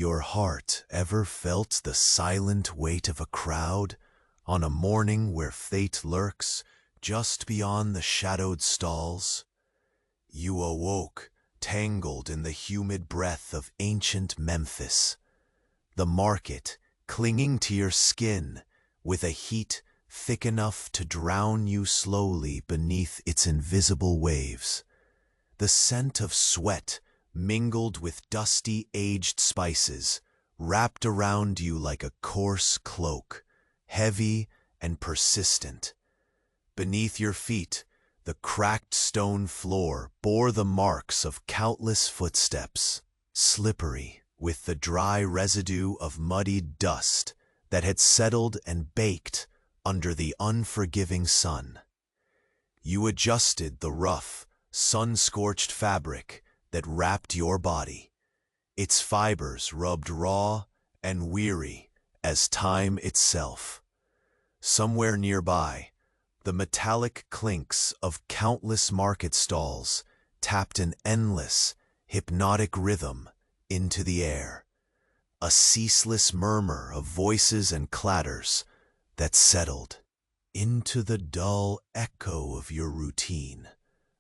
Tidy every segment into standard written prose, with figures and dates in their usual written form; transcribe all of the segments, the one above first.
Your heart ever felt the silent weight of a crowd on a morning where fate lurks just beyond the shadowed stalls? You awoke, tangled in the humid breath of ancient Memphis, the market clinging to your skin with a heat thick enough to drown you slowly beneath its invisible waves. The scent of sweat mingled with dusty, aged spices, wrapped around you like a coarse cloak, heavy and persistent. Beneath your feet, the cracked stone floor bore the marks of countless footsteps, slippery with the dry residue of muddied dust that had settled and baked under the unforgiving sun. You adjusted the rough, sun-scorched fabric that wrapped your body, its fibers rubbed raw and weary as time itself. Somewhere nearby, the metallic clinks of countless market stalls tapped an endless, hypnotic rhythm into the air, a ceaseless murmur of voices and clatters that settled into the dull echo of your routine,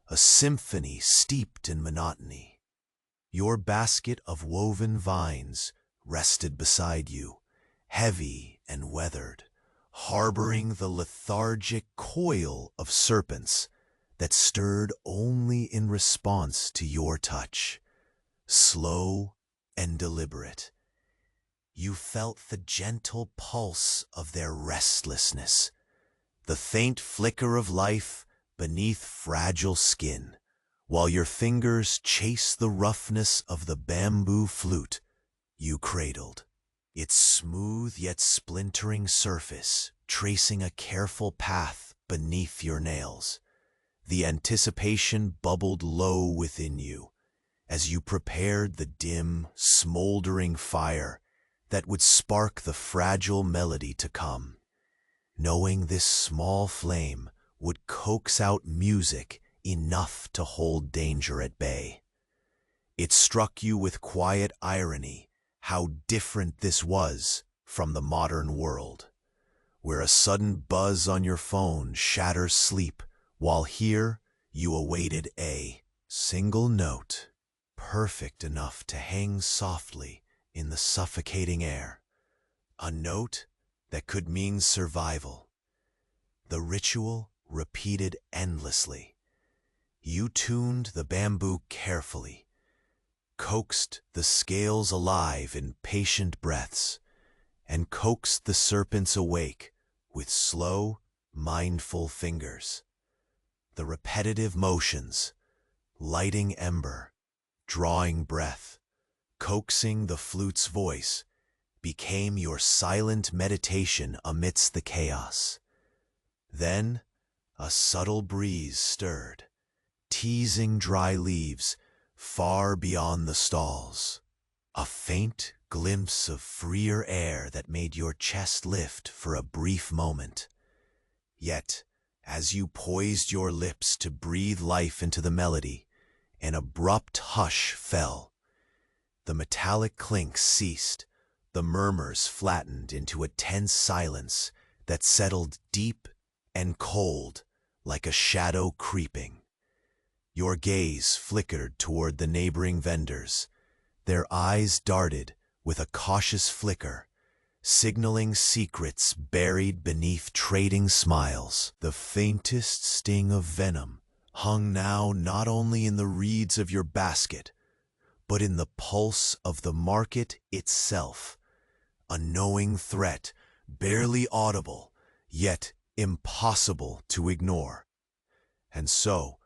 a symphony steeped in monotony. Your basket of woven vines rested beside you, heavy and weathered, harboring the lethargic coil of serpents that stirred only in response to your touch. Slow and deliberate, you felt the gentle pulse of their restlessness, the faint flicker of life beneath fragile skin, while your fingers chased the roughness of the bamboo flute you cradled, its smooth yet splintering surface tracing a careful path beneath your nails. The anticipation bubbled low within you as you prepared the dim, smoldering fire that would spark the fragile melody to come, knowing this small flame would coax out music enough to hold danger at bay. It struck you with quiet irony how different this was from the modern world, where a sudden buzz on your phone shatters sleep, while here you awaited a single note, perfect enough to hang softly in the suffocating air, a note that could mean survival. The ritual repeated endlessly. You tuned the bamboo carefully, coaxed the scales alive in patient breaths, and coaxed the serpents awake with slow, mindful fingers. The repetitive motions, lighting ember, drawing breath, coaxing the flute's voice, became your silent meditation amidst the chaos. Then, a subtle breeze stirred, teasing dry leaves far beyond the stalls, a faint glimpse of freer air that made your chest lift for a brief moment. Yet, as you poised your lips to breathe life into the melody, an abrupt hush fell. The metallic clinks ceased, the murmurs flattened into a tense silence that settled deep and cold like a shadow creeping. Your gaze flickered toward the neighboring vendors, their eyes darted with a cautious flicker, signaling secrets buried beneath trading smiles. The faintest sting of venom hung now not only in the reeds of your basket, but in the pulse of the market itself, a knowing threat barely audible, yet impossible to ignore. And so,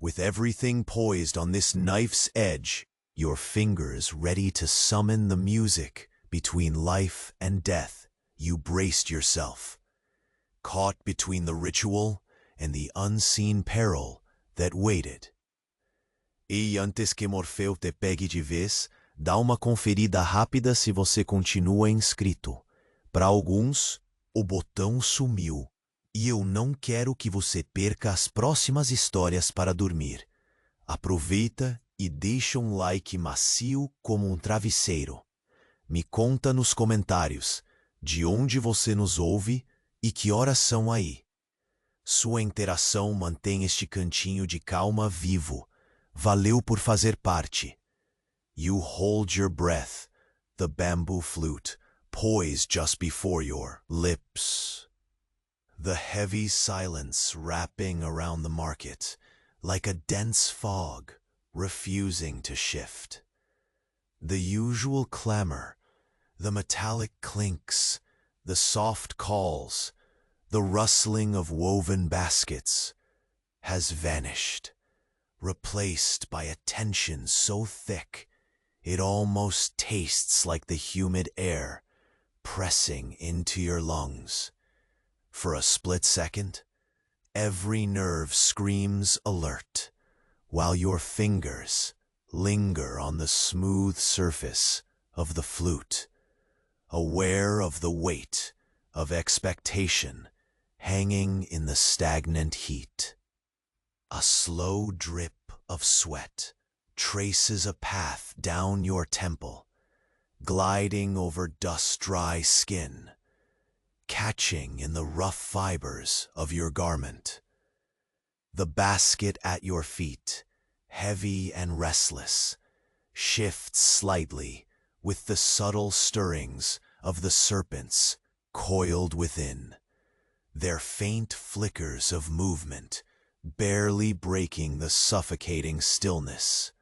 with everything poised on this knife's edge, your fingers ready to summon the music between life and death, you braced yourself, caught between the ritual and the unseen peril that waited. E antes que Morfeu te pegue de vez, dá uma conferida rápida se você continua inscrito. Para alguns, o botão sumiu. E eu não quero que você perca as próximas histórias para dormir. Aproveita e deixa um like macio como um travesseiro. Me conta nos comentários de onde você nos ouve e que horas são aí. Sua interação mantém este cantinho de calma vivo. Valeu por fazer parte. You hold your breath, the bamboo flute, poised just before your lips. The heavy silence wrapping around the market, like a dense fog, refusing to shift. The usual clamor, the metallic clinks, the soft calls, the rustling of woven baskets, has vanished, replaced by a tension so thick it almost tastes like the humid air pressing into your lungs. For a split second, every nerve screams alert, while your fingers linger on the smooth surface of the flute, aware of the weight of expectation hanging in the stagnant heat. A slow drip of sweat traces a path down your temple, gliding over dust-dry skin, catching in the rough fibers of your garment. The basket at your feet, heavy and restless, shifts slightly with the subtle stirrings of the serpents coiled within, their faint flickers of movement barely breaking the suffocating stillness.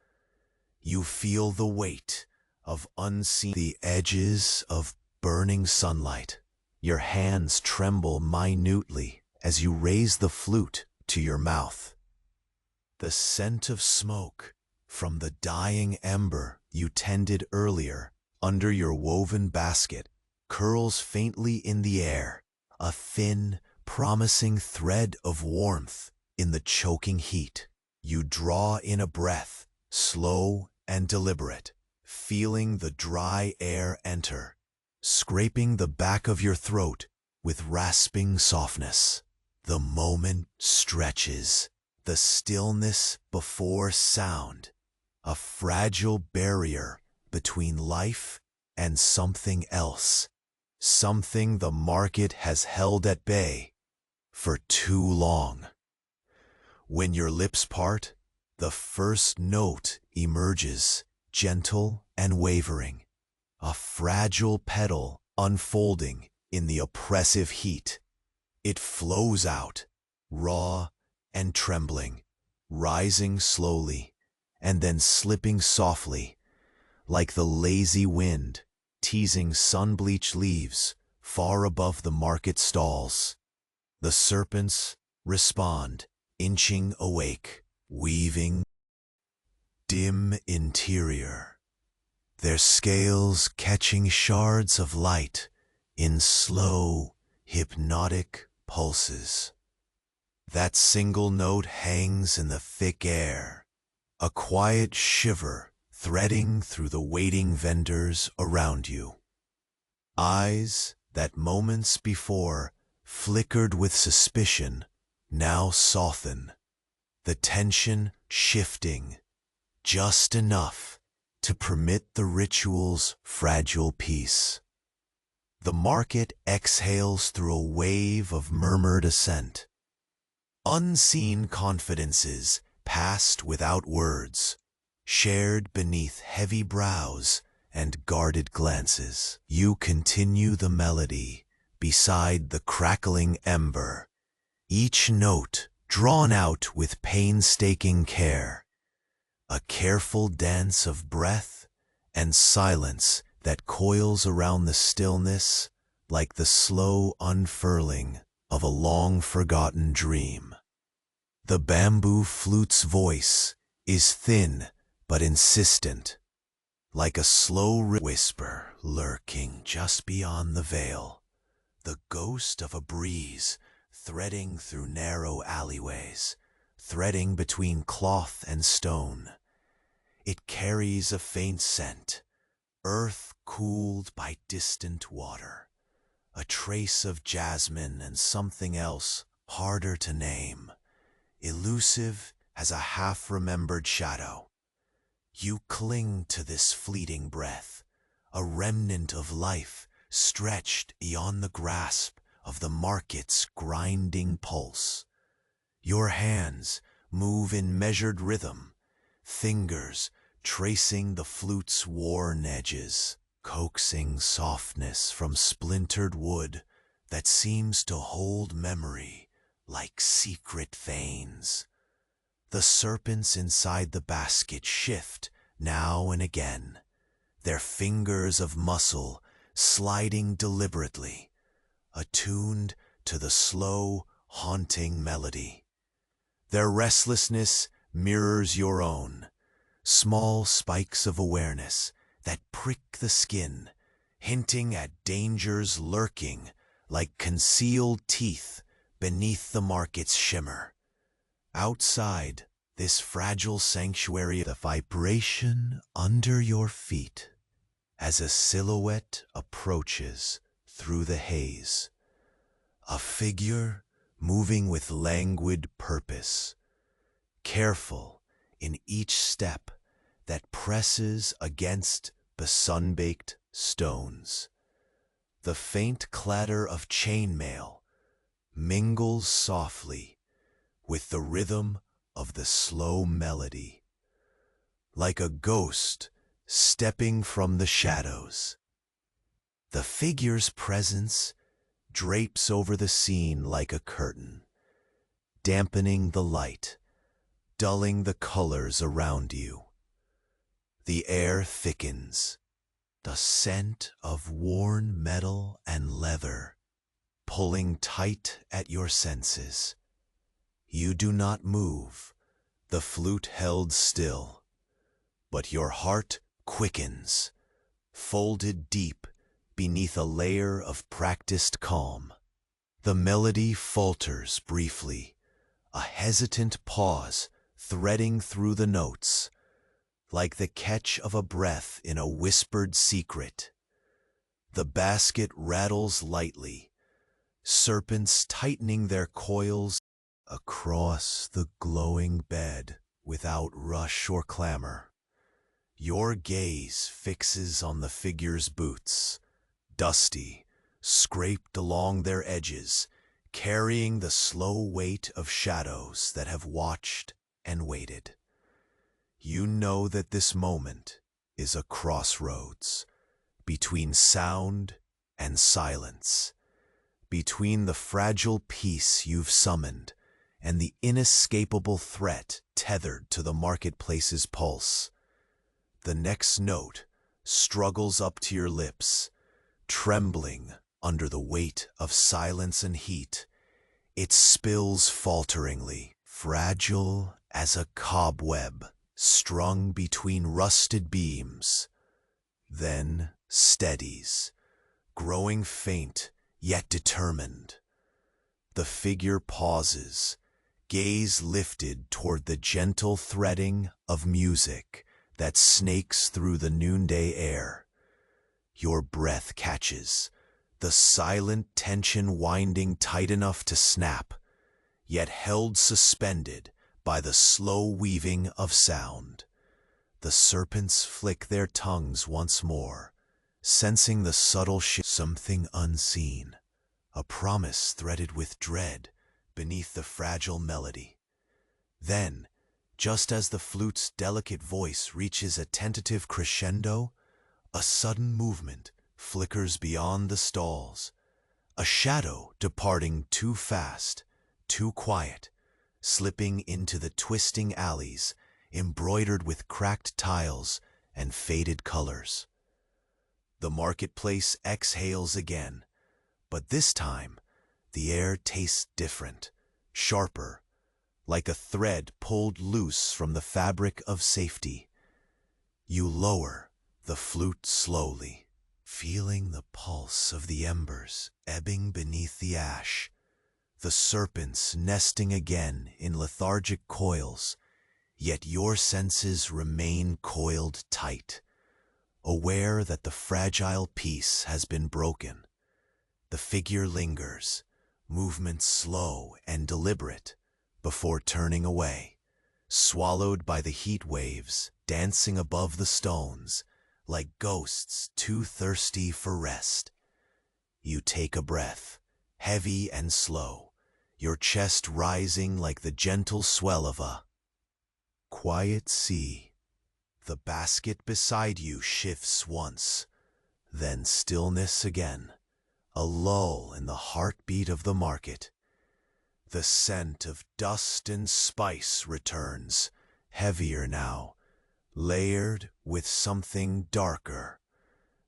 You feel the weight of the edges of burning sunlight. Your hands tremble minutely as you raise the flute to your mouth. The scent of smoke from the dying ember you tended earlier under your woven basket curls faintly in the air, a thin, promising thread of warmth in the choking heat. You draw in a breath, slow and deliberate, feeling the dry air enter, scraping the back of your throat with rasping softness. The moment stretches, the stillness before sound, a fragile barrier between life and something else, something the market has held at bay for too long. When your lips part, the first note emerges, gentle and wavering, a fragile petal unfolding in the oppressive heat. It flows out, raw and trembling, rising slowly and then slipping softly, like the lazy wind teasing sun-bleached leaves far above the market stalls. The serpents respond, inching awake, weaving dim interior, their scales catching shards of light in slow, hypnotic pulses. That single note hangs in the thick air, a quiet shiver threading through the waiting vendors around you. Eyes that moments before flickered with suspicion now soften, the tension shifting just enough to permit the ritual's fragile peace. The market exhales through a wave of murmured assent. Unseen confidences passed without words, shared beneath heavy brows and guarded glances. You continue the melody beside the crackling ember, each note drawn out with painstaking care, a careful dance of breath and silence that coils around the stillness like the slow unfurling of a long-forgotten dream. The bamboo flute's voice is thin but insistent, like a slow whisper lurking just beyond the veil, the ghost of a breeze threading through narrow alleyways, threading between cloth and stone. It carries a faint scent, earth cooled by distant water, a trace of jasmine and something else harder to name, elusive as a half-remembered shadow. You cling to this fleeting breath, a remnant of life stretched beyond the grasp of the market's grinding pulse. Your hands move in measured rhythm, fingers tracing the flute's worn edges, coaxing softness from splintered wood that seems to hold memory like secret veins. The serpents inside the basket shift now and again, their fingers of muscle sliding deliberately, attuned to the slow, haunting melody. Their restlessness mirrors your own, small spikes of awareness that prick the skin, hinting at dangers lurking like concealed teeth beneath the market's shimmer. Outside this fragile sanctuary, the vibration under your feet as a silhouette approaches through the haze. A figure moving with languid purpose, careful in each step that presses against the sun-baked stones. The faint clatter of chainmail mingles softly with the rhythm of the slow melody, like a ghost stepping from the shadows. The figure's presence drapes over the scene like a curtain, dampening the light, dulling the colors around you. The air thickens, the scent of worn metal and leather pulling tight at your senses. You do not move, the flute held still, but your heart quickens, folded deep beneath a layer of practiced calm. The melody falters briefly, a hesitant pause threading through the notes, like the catch of a breath in a whispered secret. The basket rattles lightly, serpents tightening their coils across the glowing bed without rush or clamor. Your gaze fixes on the figure's boots, dusty, scraped along their edges, carrying the slow weight of shadows that have watched and waited. You know that this moment is a crossroads between sound and silence, between the fragile peace you've summoned and the inescapable threat tethered to the marketplace's pulse. The next note struggles up to your lips, trembling under the weight of silence and heat. It spills falteringly, fragile as a cobweb strung between rusted beams, then steadies, growing faint yet determined. The figure pauses, gaze lifted toward the gentle threading of music that snakes through the noonday air. Your breath catches, the silent tension winding tight enough to snap, yet held suspended by the slow weaving of sound. The serpents flick their tongues once more, sensing the subtle something unseen, a promise threaded with dread beneath the fragile melody. Then, just as the flute's delicate voice reaches a tentative crescendo, a sudden movement flickers beyond the stalls, a shadow departing too fast, too quiet, slipping into the twisting alleys embroidered with cracked tiles and faded colors. The marketplace exhales again, but this time the air tastes different, sharper, like a thread pulled loose from the fabric of safety. You lower the flute slowly, feeling the pulse of the embers ebbing beneath the ash, the serpents nesting again in lethargic coils, yet your senses remain coiled tight, aware that the fragile peace has been broken. The figure lingers, movement slow and deliberate, before turning away, swallowed by the heat waves dancing above the stones, like ghosts too thirsty for rest. You take a breath, heavy and slow, your chest rising like the gentle swell of a quiet sea. The basket beside you shifts once, then stillness again, a lull in the heartbeat of the market. The scent of dust and spice returns, heavier now, layered with something darker,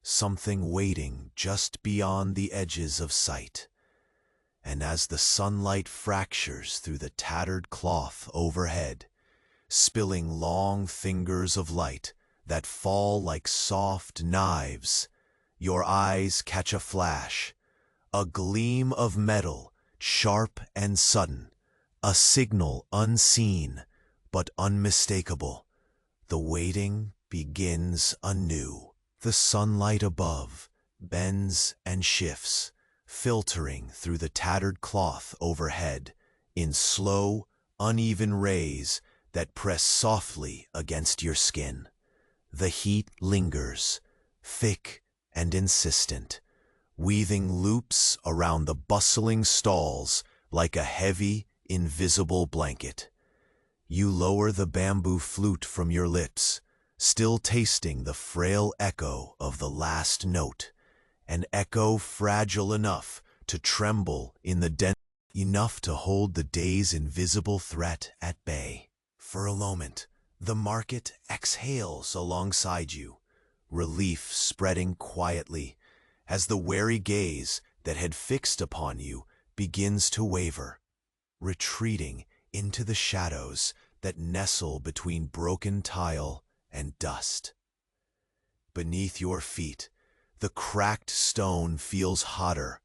something waiting just beyond the edges of sight. And as the sunlight fractures through the tattered cloth overhead, spilling long fingers of light that fall like soft knives, your eyes catch a flash, a gleam of metal, sharp and sudden, a signal unseen but unmistakable. The waiting begins anew. The sunlight above bends and shifts, filtering through the tattered cloth overhead in slow, uneven rays that press softly against your skin. The heat lingers, thick and insistent, weaving loops around the bustling stalls like a heavy, invisible blanket. You lower the bamboo flute from your lips, still tasting the frail echo of the last note, an echo fragile enough to tremble in the den, enough to hold the day's invisible threat at bay. For a moment, the market exhales alongside you, relief spreading quietly as the wary gaze that had fixed upon you begins to waver, retreating into the shadows that nestle between broken tile and dust. Beneath your feet, the cracked stone feels hotter,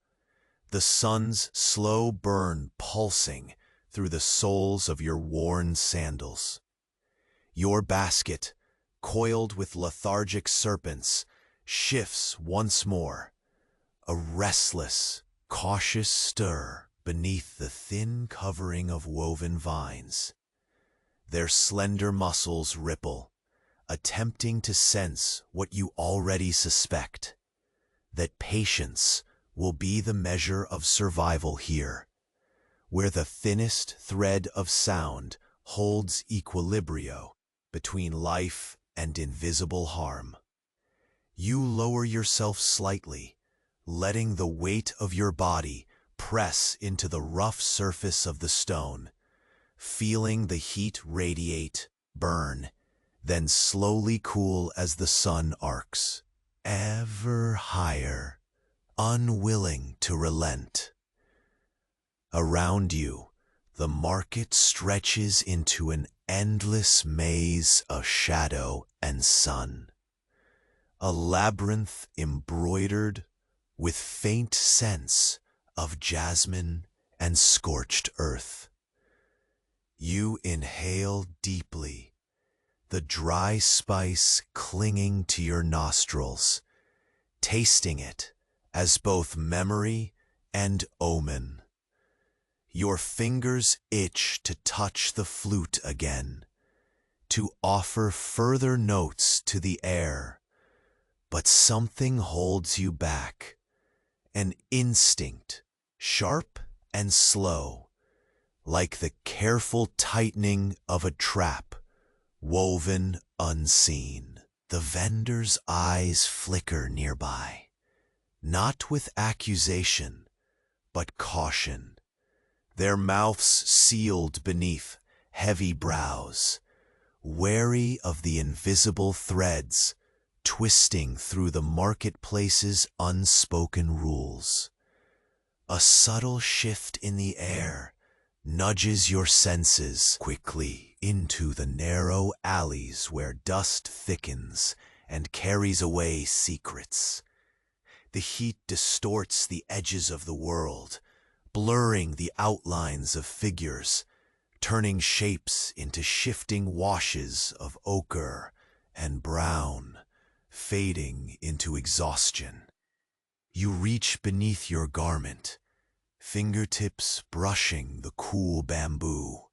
the sun's slow burn pulsing through the soles of your worn sandals. Your basket, coiled with lethargic serpents, shifts once more, a restless, cautious stir beneath the thin covering of woven vines. Their slender muscles ripple, attempting to sense what you already suspect, that patience will be the measure of survival here, where the thinnest thread of sound holds equilibrio between life and invisible harm. You lower yourself slightly, letting the weight of your body press into the rough surface of the stone, feeling the heat radiate, burn, then slowly cool as the sun arcs, ever higher, unwilling to relent. Around you, the market stretches into an endless maze of shadow and sun, a labyrinth embroidered with faint scents of jasmine and scorched earth. You inhale deeply, the dry spice clinging to your nostrils, tasting it as both memory and omen. Your fingers itch to touch the flute again, to offer further notes to the air, but something holds you back, an instinct, sharp and slow, like the careful tightening of a trap, woven unseen. The vendor's eyes flicker nearby, not with accusation, but caution, their mouths sealed beneath heavy brows, wary of the invisible threads twisting through the marketplace's unspoken rules. A subtle shift in the air nudges your senses quickly into the narrow alleys where dust thickens and carries away secrets. The heat distorts the edges of the world, blurring the outlines of figures, turning shapes into shifting washes of ochre and brown, fading into exhaustion. You reach beneath your garment, fingertips brushing the cool bamboo,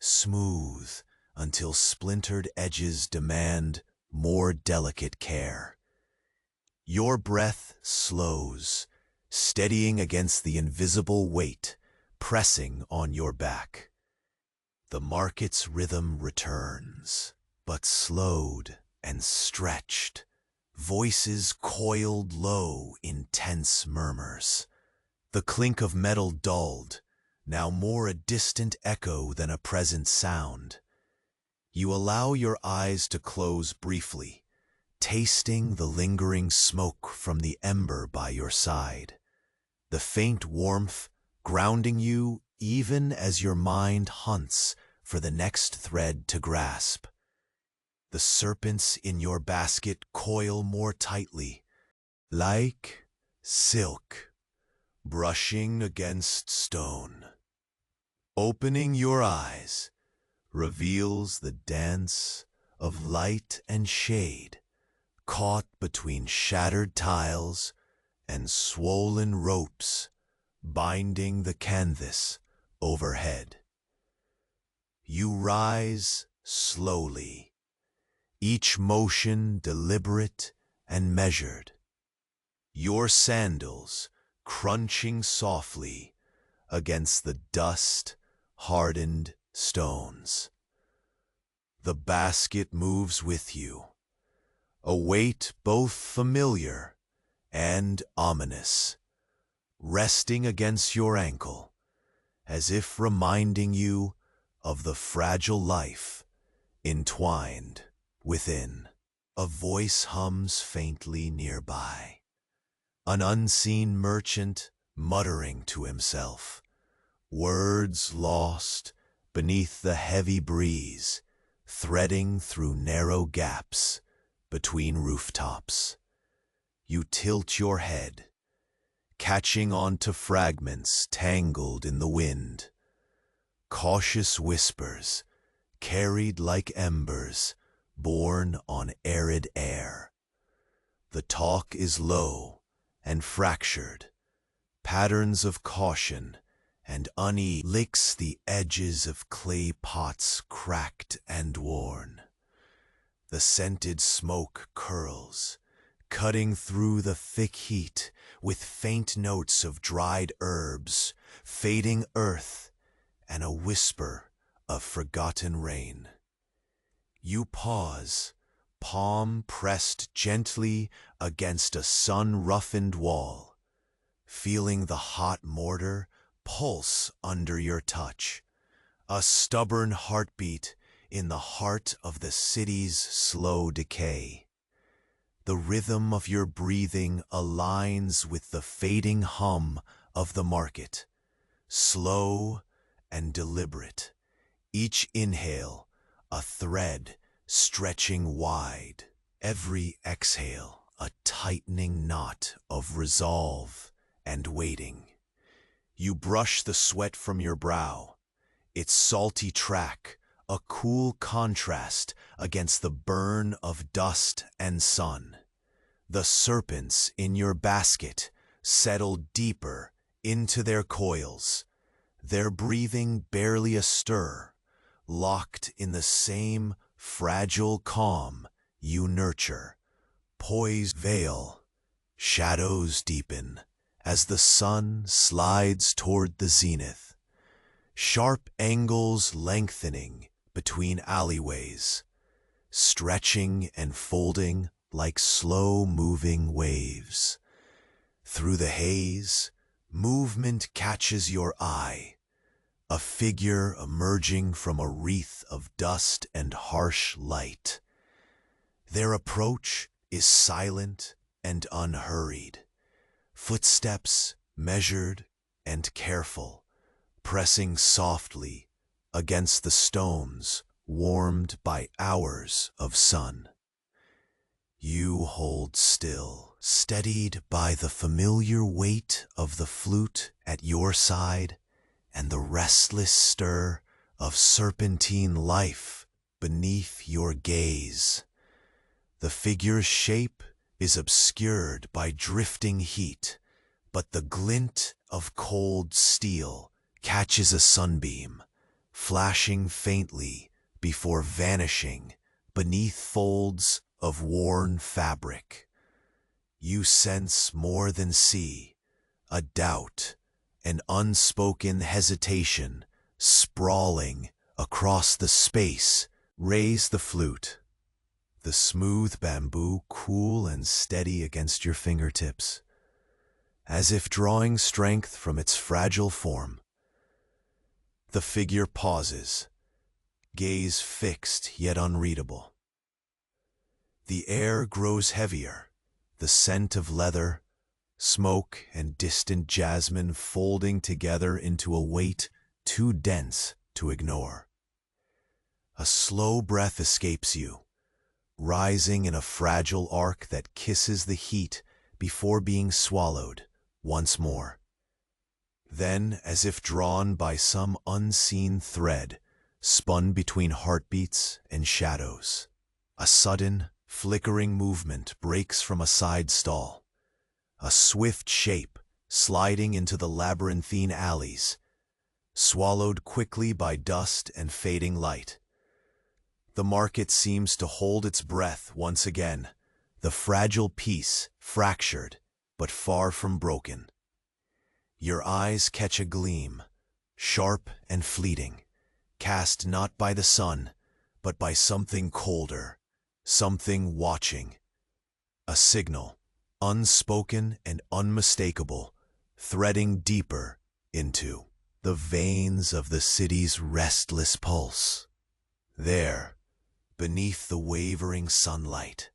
smooth until splintered edges demand more delicate care. Your breath slows, steadying against the invisible weight pressing on your back. The market's rhythm returns, but slowed and stretched, voices coiled low in tense murmurs. The clink of metal dulled, now more a distant echo than a present sound. You allow your eyes to close briefly, tasting the lingering smoke from the ember by your side. The faint warmth grounding you even as your mind hunts for the next thread to grasp. The serpents in your basket coil more tightly, like silk, brushing against stone. Opening your eyes reveals the dance of light and shade, caught between shattered tiles and swollen ropes binding the canvas overhead. You rise slowly, each motion deliberate and measured, your sandals crunching softly against the dust-hardened stones. The basket moves with you, a weight both familiar and ominous, resting against your ankle, as if reminding you of the fragile life entwined within. A voice hums faintly nearby, an unseen merchant muttering to himself, words lost beneath the heavy breeze, threading through narrow gaps between rooftops. You tilt your head, catching onto fragments tangled in the wind. Cautious whispers, carried like embers, borne on arid air. The talk is low and fractured, patterns of caution and unease licks the edges of clay pots cracked and worn. The scented smoke curls, cutting through the thick heat with faint notes of dried herbs, fading earth, and a whisper of forgotten rain. You pause, palm pressed gently against a sun-roughened wall, feeling the hot mortar pulse under your touch, a stubborn heartbeat in the heart of the city's slow decay. The rhythm of your breathing aligns with the fading hum of the market, slow and deliberate, each inhale a thread stretching wide, every exhale a tightening knot of resolve and waiting. You brush the sweat from your brow, its salty track a cool contrast against the burn of dust and sun. The serpents in your basket settle deeper into their coils, their breathing barely astir, locked in the same fragile calm you nurture. Poise veil, shadows deepen as the sun slides toward the zenith, sharp angles lengthening between alleyways, stretching and folding like slow-moving waves. Through the haze, movement catches your eye, a figure emerging from a wreath of dust and harsh light. Their approach is silent and unhurried, footsteps measured and careful, pressing softly against the stones warmed by hours of sun. You hold still, steadied by the familiar weight of the flute at your side and the restless stir of serpentine life beneath your gaze. The figure's shape is obscured by drifting heat, but the glint of cold steel catches a sunbeam, flashing faintly before vanishing beneath folds of worn fabric. You sense more than see, a doubt, an unspoken hesitation, sprawling across the space. Raise the flute. The smooth bamboo cool and steady against your fingertips, as if drawing strength from its fragile form. The figure pauses, gaze fixed yet unreadable. The air grows heavier, the scent of leather, smoke, and distant jasmine folding together into a weight too dense to ignore. A slow breath escapes you, rising in a fragile arc that kisses the heat before being swallowed once more. Then, as if drawn by some unseen thread, spun between heartbeats and shadows, a sudden, flickering movement breaks from a side stall, a swift shape sliding into the labyrinthine alleys, swallowed quickly by dust and fading light. The market seems to hold its breath once again, the fragile piece fractured, but far from broken. Your eyes catch a gleam, sharp and fleeting, cast not by the sun, but by something colder, something watching. A signal, unspoken and unmistakable, threading deeper into the veins of the city's restless pulse. There, beneath the wavering sunlight,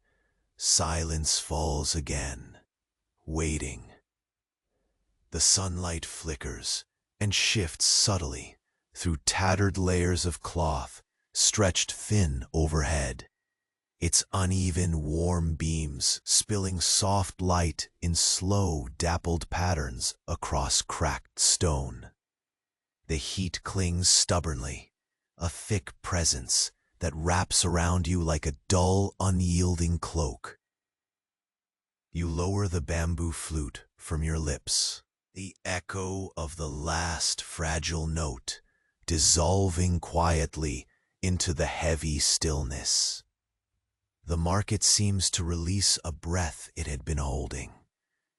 silence falls again, waiting. The sunlight flickers and shifts subtly through tattered layers of cloth stretched thin overhead, its uneven, warm beams spilling soft light in slow, dappled patterns across cracked stone. The heat clings stubbornly, a thick presence that wraps around you like a dull, unyielding cloak. You lower the bamboo flute from your lips, the echo of the last fragile note dissolving quietly into the heavy stillness. The market seems to release a breath it had been holding,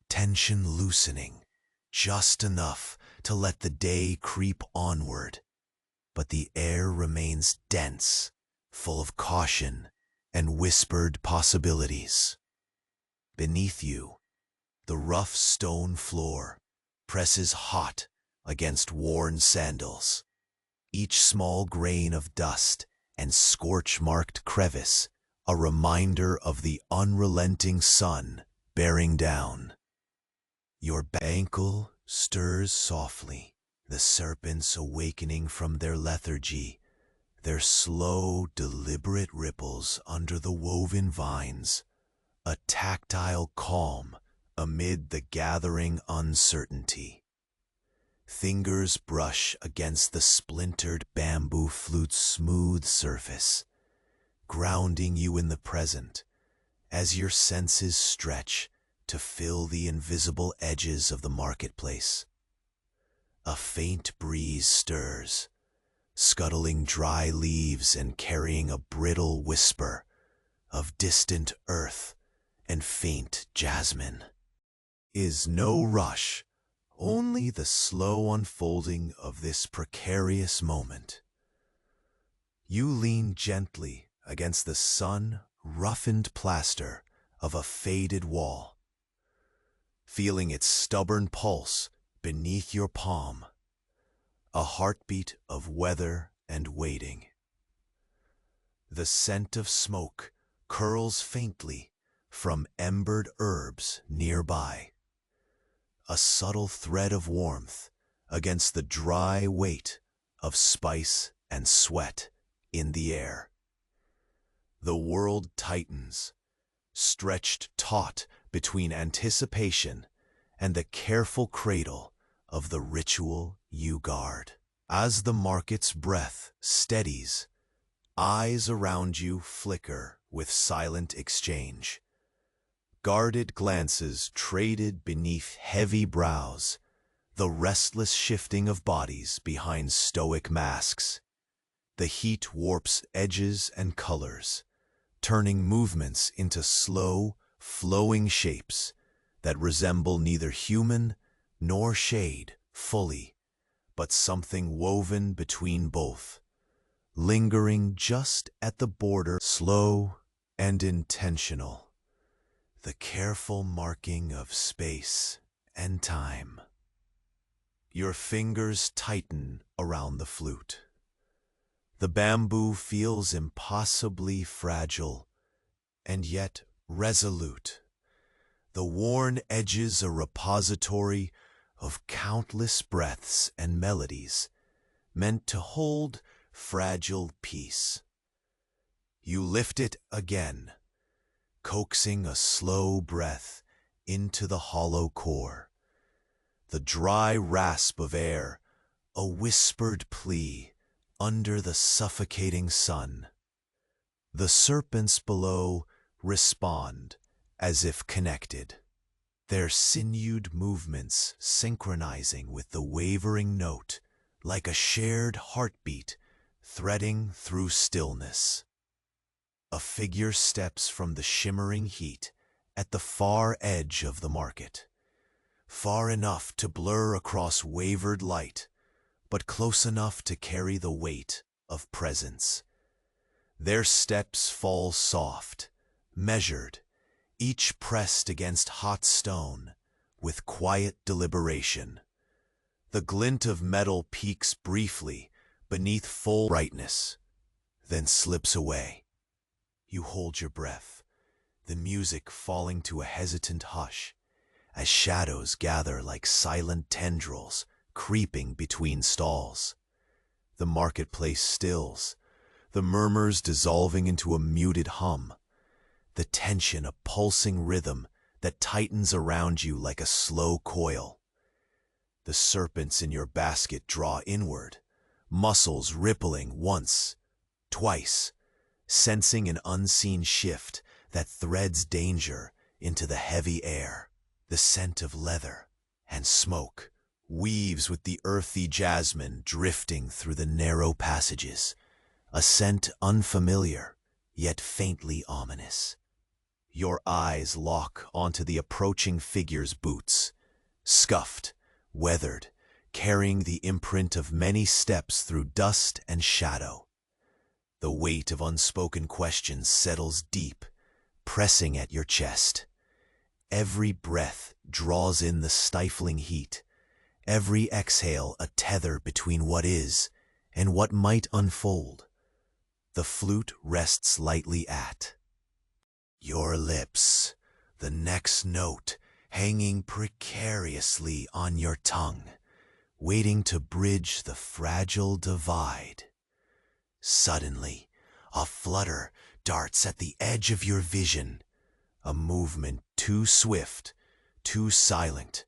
tension loosening, just enough to let the day creep onward. But the air remains dense, full of caution and whispered possibilities. Beneath you, the rough stone floor presses hot against worn sandals. Each small grain of dust and scorch-marked crevice a reminder of the unrelenting sun bearing down. Your ankle stirs softly, the serpents awakening from their lethargy, their slow, deliberate ripples under the woven vines, a tactile calm amid the gathering uncertainty. Fingers brush against the splintered bamboo flute's smooth surface, grounding you in the present as your senses stretch to fill the invisible edges of the marketplace. A faint breeze stirs, scuttling dry leaves and carrying a brittle whisper of distant earth and faint jasmine. Is no rush, only the slow unfolding of this precarious moment. You lean gently against the sun-roughened plaster of a faded wall, feeling its stubborn pulse beneath your palm, a heartbeat of weather and waiting. The scent of smoke curls faintly from embered herbs nearby, a subtle thread of warmth against the dry weight of spice and sweat in the air. The world tightens, stretched taut between anticipation and the careful cradle of the ritual you guard. As the market's breath steadies, eyes around you flicker with silent exchange. Guarded glances traded beneath heavy brows, the restless shifting of bodies behind stoic masks. The heat warps edges and colors, turning movements into slow, flowing shapes that resemble neither human nor shade fully, but something woven between both, lingering just at the border, slow and intentional, the careful marking of space and time. Your fingers tighten around the flute. The bamboo feels impossibly fragile and yet resolute. The worn edges a repository of countless breaths and melodies meant to hold fragile peace. You lift it again, coaxing a slow breath into the hollow core. The dry rasp of air, a whispered plea under the suffocating sun. The serpents below respond as if connected, their sinewed movements synchronizing with the wavering note like a shared heartbeat threading through stillness. A figure steps from the shimmering heat at the far edge of the market, far enough to blur across wavered light, but close enough to carry the weight of presence. Their steps fall soft, measured, each pressed against hot stone with quiet deliberation. The glint of metal peaks briefly beneath full brightness, then slips away. You hold your breath, the music falling to a hesitant hush, as shadows gather like silent tendrils creeping between stalls. The marketplace stills, the murmurs dissolving into a muted hum, the tension a pulsing rhythm that tightens around you like a slow coil. The serpents in your basket draw inward, muscles rippling once, twice, sensing an unseen shift that threads danger into the heavy air. The scent of leather and smoke weaves with the earthy jasmine drifting through the narrow passages, a scent unfamiliar, yet faintly ominous. Your eyes lock onto the approaching figure's boots, scuffed, weathered, carrying the imprint of many steps through dust and shadow. The weight of unspoken questions settles deep, pressing at your chest. Every breath draws in the stifling heat, every exhale a tether between what is and what might unfold. The flute rests lightly at your lips, the next note hanging precariously on your tongue, waiting to bridge the fragile divide. Suddenly, a flutter darts at the edge of your vision, a movement too swift, too silent,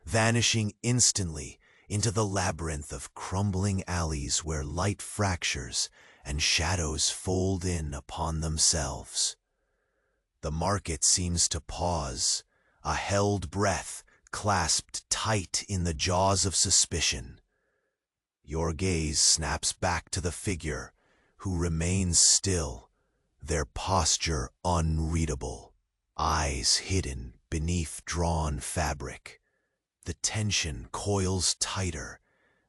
vanishing instantly into the labyrinth of crumbling alleys where light fractures and shadows fold in upon themselves. The market seems to pause, a held breath clasped tight in the jaws of suspicion. Your gaze snaps back to the figure, who remains still, their posture unreadable, eyes hidden beneath drawn fabric. The tension coils tighter,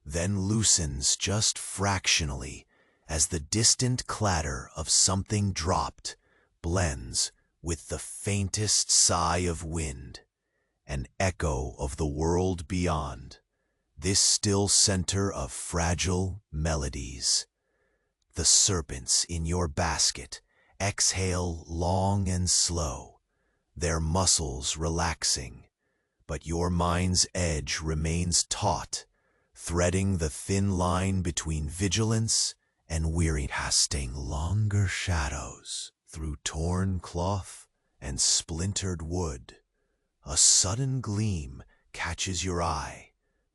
then loosens just fractionally as the distant clatter of something dropped blends with the faintest sigh of wind, an echo of the world beyond, this still center of fragile melodies. The serpents in your basket exhale long and slow, their muscles relaxing, but your mind's edge remains taut, threading the thin line between vigilance and weary, casting longer shadows through torn cloth and splintered wood. A sudden gleam catches your eye,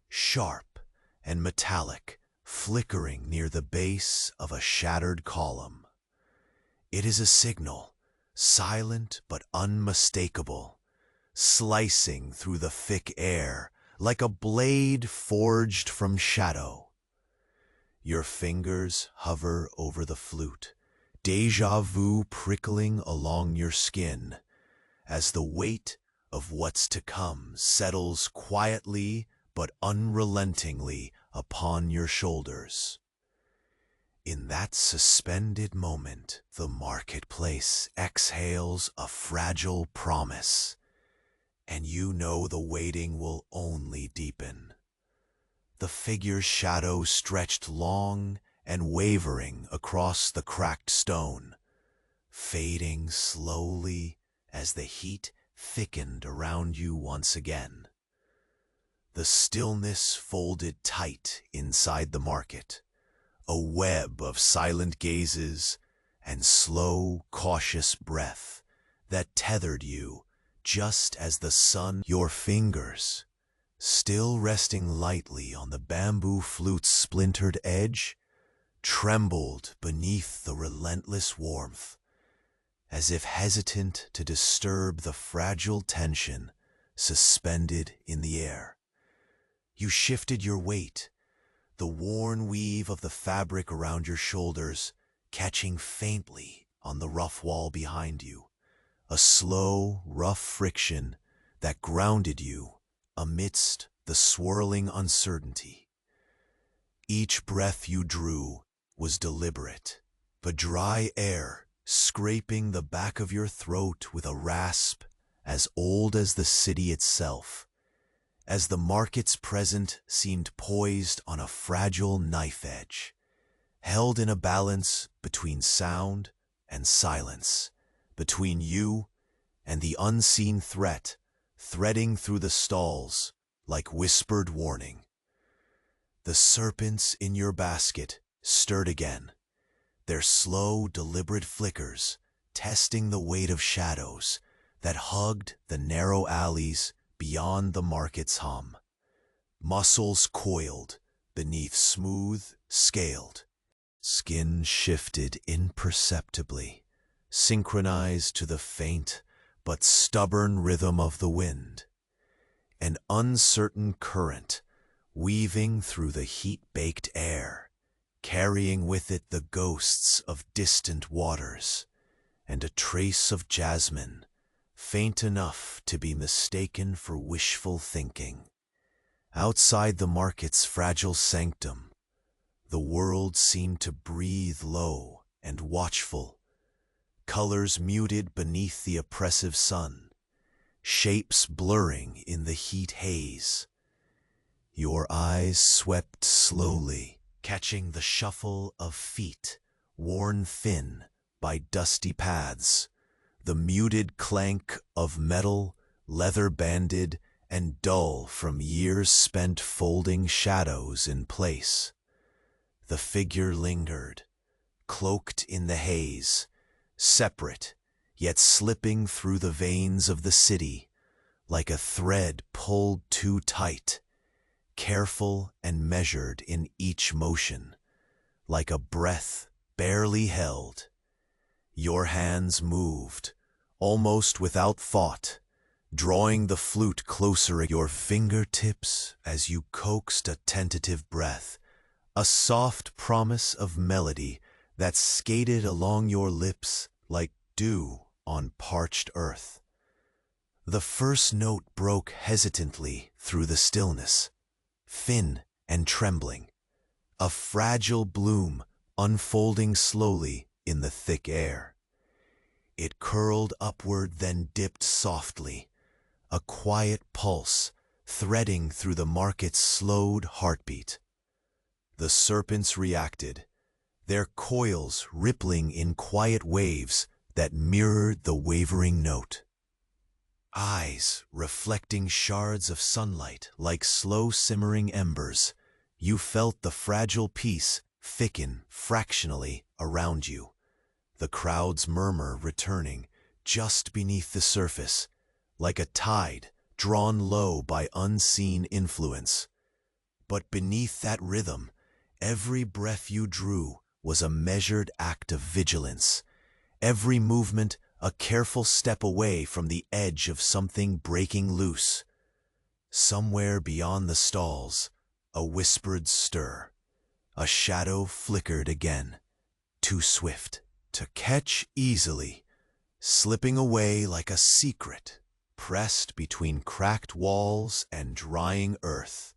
sharp and metallic, flickering near the base of a shattered column. It is a signal, silent but unmistakable, slicing through the thick air like a blade forged from shadow. Your fingers hover over the flute, Deja vu prickling along your skin as the weight of what's to come settles quietly but unrelentingly upon your shoulders. In that suspended moment, the marketplace exhales a fragile promise, and you know the waiting will only deepen. The figure's shadow stretched long and wavering across the cracked stone, fading slowly as the heat thickened around you once again. The stillness folded tight inside the market, a web of silent gazes and slow, cautious breath that tethered you just as the sun, your fingers, still resting lightly on the bamboo flute's splintered edge, trembled beneath the relentless warmth, as if hesitant to disturb the fragile tension suspended in the air. You shifted your weight, the worn weave of the fabric around your shoulders catching faintly on the rough wall behind you, a slow, rough friction that grounded you amidst the swirling uncertainty. Each breath you drew was deliberate, the dry air scraping the back of your throat with a rasp as old as the city itself, as the market's present seemed poised on a fragile knife edge, held in a balance between sound and silence, between you and the unseen threat threading through the stalls like whispered warning. The serpents in your basket stirred again, their slow, deliberate flickers testing the weight of shadows that hugged the narrow alleys beyond the market's hum. Muscles coiled beneath smooth, scaled. Skin shifted imperceptibly, synchronized to the faint but stubborn rhythm of the wind. An uncertain current weaving through the heat-baked air, carrying with it the ghosts of distant waters and a trace of jasmine, faint enough to be mistaken for wishful thinking. Outside the market's fragile sanctum, the world seemed to breathe low and watchful, colors muted beneath the oppressive sun, shapes blurring in the heat haze. Your eyes swept slowly, catching the shuffle of feet worn thin by dusty paths, the muted clank of metal, leather-banded and dull from years spent folding shadows in place. The figure lingered, cloaked in the haze, separate, yet slipping through the veins of the city, like a thread pulled too tight, careful and measured in each motion, like a breath barely held. Your hands moved, almost without thought, drawing the flute closer at your fingertips as you coaxed a tentative breath, a soft promise of melody that skated along your lips like dew on parched earth. The first note broke hesitantly through the stillness, thin and trembling, a fragile bloom unfolding slowly in the thick air. It curled upward, then dipped softly, a quiet pulse threading through the market's slowed heartbeat. The serpents reacted, their coils rippling in quiet waves that mirrored the wavering note. Eyes reflecting shards of sunlight like slow simmering embers, you felt the fragile peace thicken fractionally around you, the crowd's murmur returning just beneath the surface, like a tide drawn low by unseen influence. But beneath that rhythm, every breath you drew was a measured act of vigilance, every movement a careful step away from the edge of something breaking loose. Somewhere beyond the stalls, a whispered stir, a shadow flickered again, too swift to catch easily, slipping away like a secret, pressed between cracked walls and drying earth.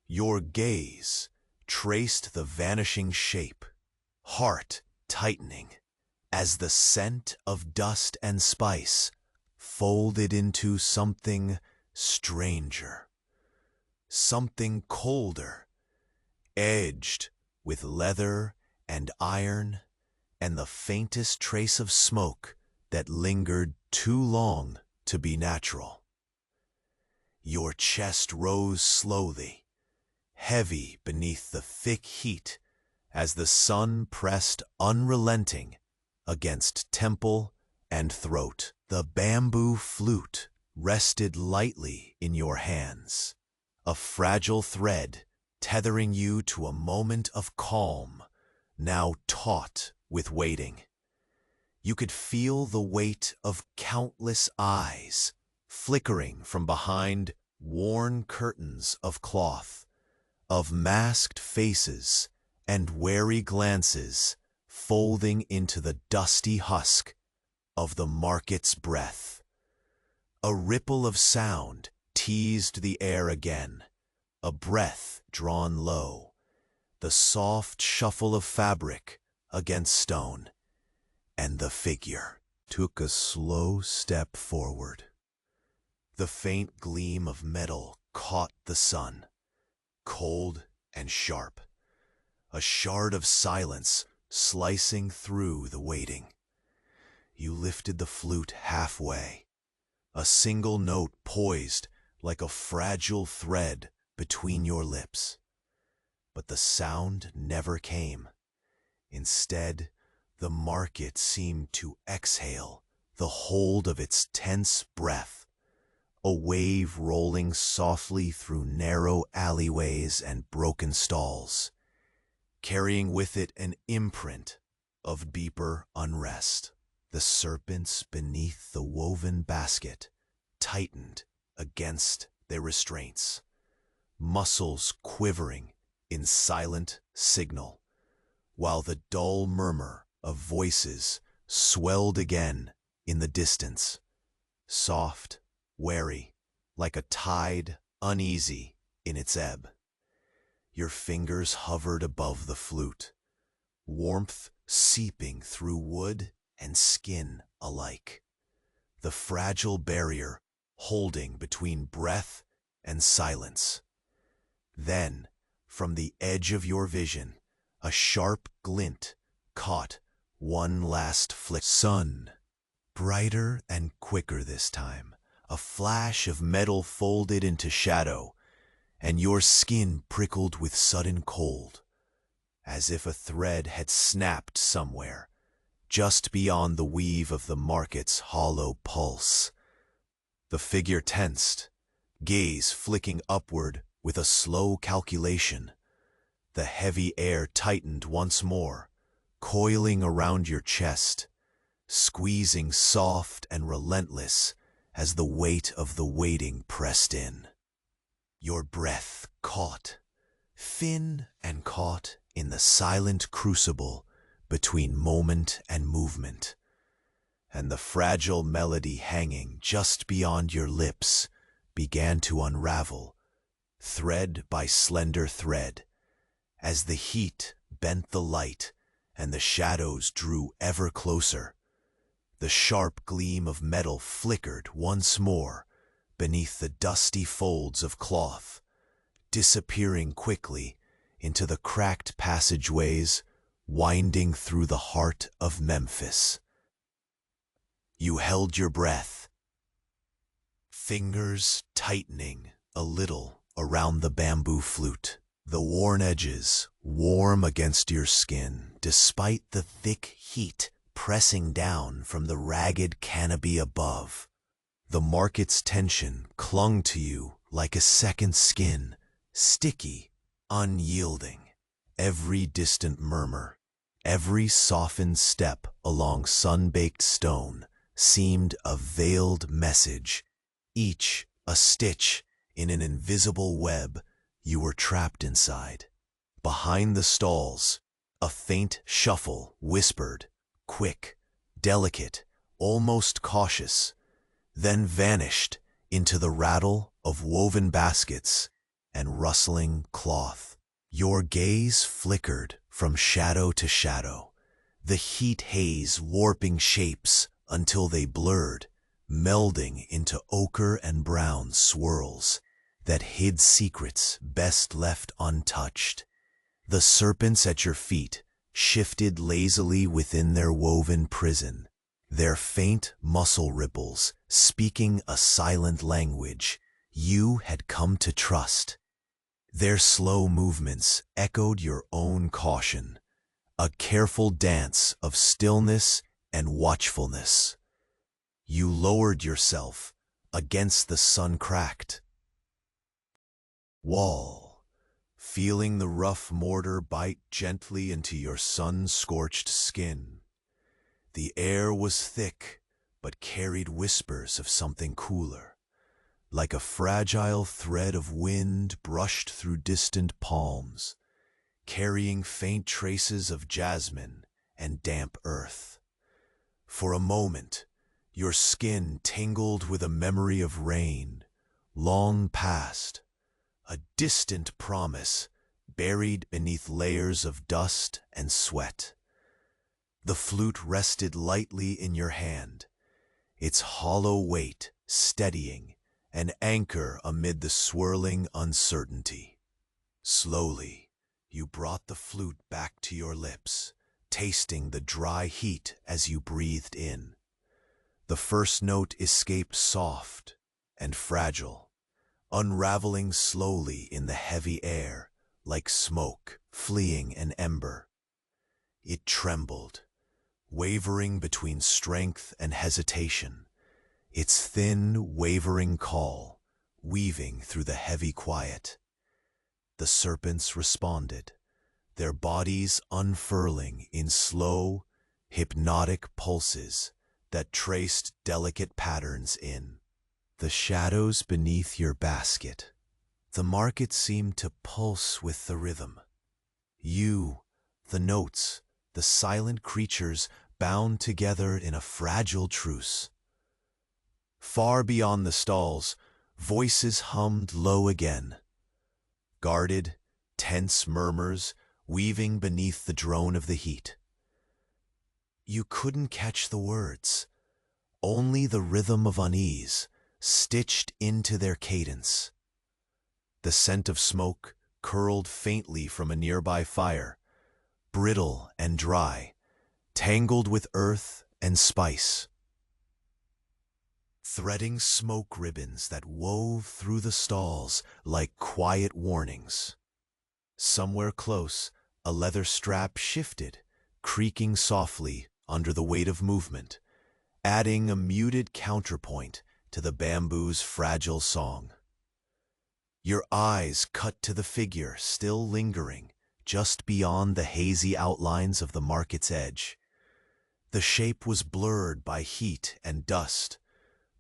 Your gaze traced the vanishing shape, heart tightening, as the scent of dust and spice folded into something stranger, something colder, edged with leather and iron, and the faintest trace of smoke that lingered too long to be natural. Your chest rose slowly, heavy beneath the thick heat, as the sun pressed unrelenting against temple and throat. The bamboo flute rested lightly in your hands, a fragile thread tethering you to a moment of calm, now taut with waiting. You could feel the weight of countless eyes flickering from behind worn curtains of cloth, of masked faces and wary glances folding into the dusty husk of the market's breath. A ripple of sound teased the air again, a breath drawn low, the soft shuffle of fabric against stone, and the figure took a slow step forward. The faint gleam of metal caught the sun, cold and sharp, a shard of silence slicing through the waiting. You lifted the flute halfway, a single note poised like a fragile thread between your lips. But the sound never came. Instead, the market seemed to exhale the hold of its tense breath, a wave rolling softly through narrow alleyways and broken stalls, carrying with it an imprint of deeper unrest. The serpents beneath the woven basket tightened against their restraints, muscles quivering in silent signal, while the dull murmur of voices swelled again in the distance, soft, wary, like a tide uneasy in its ebb. Your fingers hovered above the flute, warmth seeping through wood and skin alike, the fragile barrier holding between breath and silence. Then, from the edge of your vision, a sharp glint caught one last flick. Sun, brighter and quicker this time, a flash of metal folded into shadow, and your skin prickled with sudden cold, as if a thread had snapped somewhere, just beyond the weave of the market's hollow pulse. The figure tensed, gaze flicking upward with a slow calculation. The heavy air tightened once more, coiling around your chest, squeezing soft and relentless as the weight of the waiting pressed in. Your breath caught, thin and caught in the silent crucible between moment and movement, and the fragile melody hanging just beyond your lips began to unravel, thread by slender thread, as the heat bent the light and the shadows drew ever closer. The sharp gleam of metal flickered once more beneath the dusty folds of cloth, disappearing quickly into the cracked passageways winding through the heart of Memphis. You held your breath, fingers tightening a little around the bamboo flute, the worn edges warm against your skin despite the thick heat pressing down from the ragged canopy above. The market's tension clung to you like a second skin, sticky, unyielding. Every distant murmur, every softened step along sun-baked stone seemed a veiled message, each a stitch in an invisible web you were trapped inside. Behind the stalls, a faint shuffle whispered quick, delicate, almost cautious, then vanished into the rattle of woven baskets and rustling cloth. Your gaze flickered from shadow to shadow, the heat haze warping shapes until they blurred, melding into ochre and brown swirls that hid secrets best left untouched. The serpents at your feet shifted lazily within their woven prison, their faint muscle ripples speaking a silent language you had come to trust. Their slow movements echoed your own caution, a careful dance of stillness and watchfulness. You lowered yourself against the sun-cracked wall, feeling the rough mortar bite gently into your sun-scorched skin. The air was thick, but carried whispers of something cooler, like a fragile thread of wind brushed through distant palms, carrying faint traces of jasmine and damp earth. For a moment, your skin tingled with a memory of rain, long past, a distant promise buried beneath layers of dust and sweat. The flute rested lightly in your hand, its hollow weight steadying, an anchor amid the swirling uncertainty. Slowly, you brought the flute back to your lips, tasting the dry heat as you breathed in. The first note escaped soft and fragile, unraveling slowly in the heavy air like smoke fleeing an ember. It trembled, wavering between strength and hesitation, its thin, wavering call weaving through the heavy quiet. The serpents responded, their bodies unfurling in slow, hypnotic pulses that traced delicate patterns in the shadows beneath your basket. The market seemed to pulse with the rhythm. You, the notes, the silent creatures bound together in a fragile truce. Far beyond the stalls, voices hummed low again. Guarded, tense murmurs weaving beneath the drone of the heat. You couldn't catch the words, only the rhythm of unease stitched into their cadence. The scent of smoke curled faintly from a nearby fire, brittle and dry, tangled with earth and spice. Threading smoke ribbons that wove through the stalls like quiet warnings. Somewhere close, a leather strap shifted, creaking softly under the weight of movement, adding a muted counterpoint to the bamboo's fragile song. Your eyes cut to the figure still lingering just beyond the hazy outlines of the market's edge. The shape was blurred by heat and dust,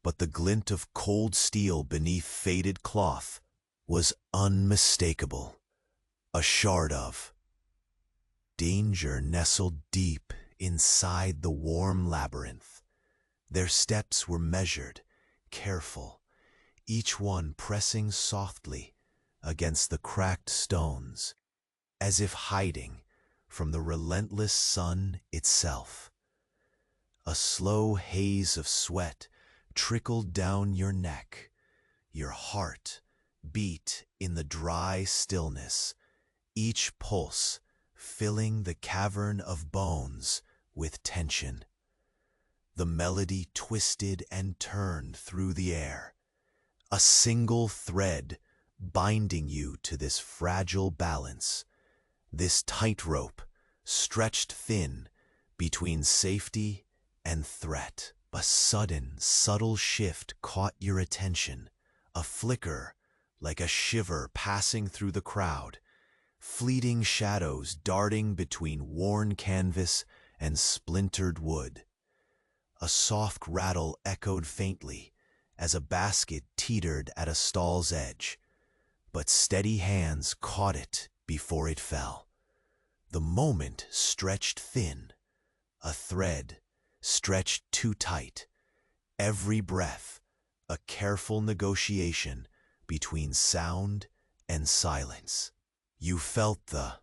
but the glint of cold steel beneath faded cloth was unmistakable. A shard of danger nestled deep inside the warm labyrinth. Their steps were measured, careful, each one pressing softly against the cracked stones, as if hiding from the relentless sun itself. A slow haze of sweat trickled down your neck. Your heart beat in the dry stillness, each pulse filling the cavern of bones with tension. The melody twisted and turned through the air, a single thread binding you to this fragile balance, this tightrope stretched thin between safety and threat. A sudden, subtle shift caught your attention, a flicker like a shiver passing through the crowd, fleeting shadows darting between worn canvas and splintered wood. A soft rattle echoed faintly as a basket teetered at a stall's edge, but steady hands caught it before it fell. The moment stretched thin, a thread stretched too tight, every breath a careful negotiation between sound and silence. You felt the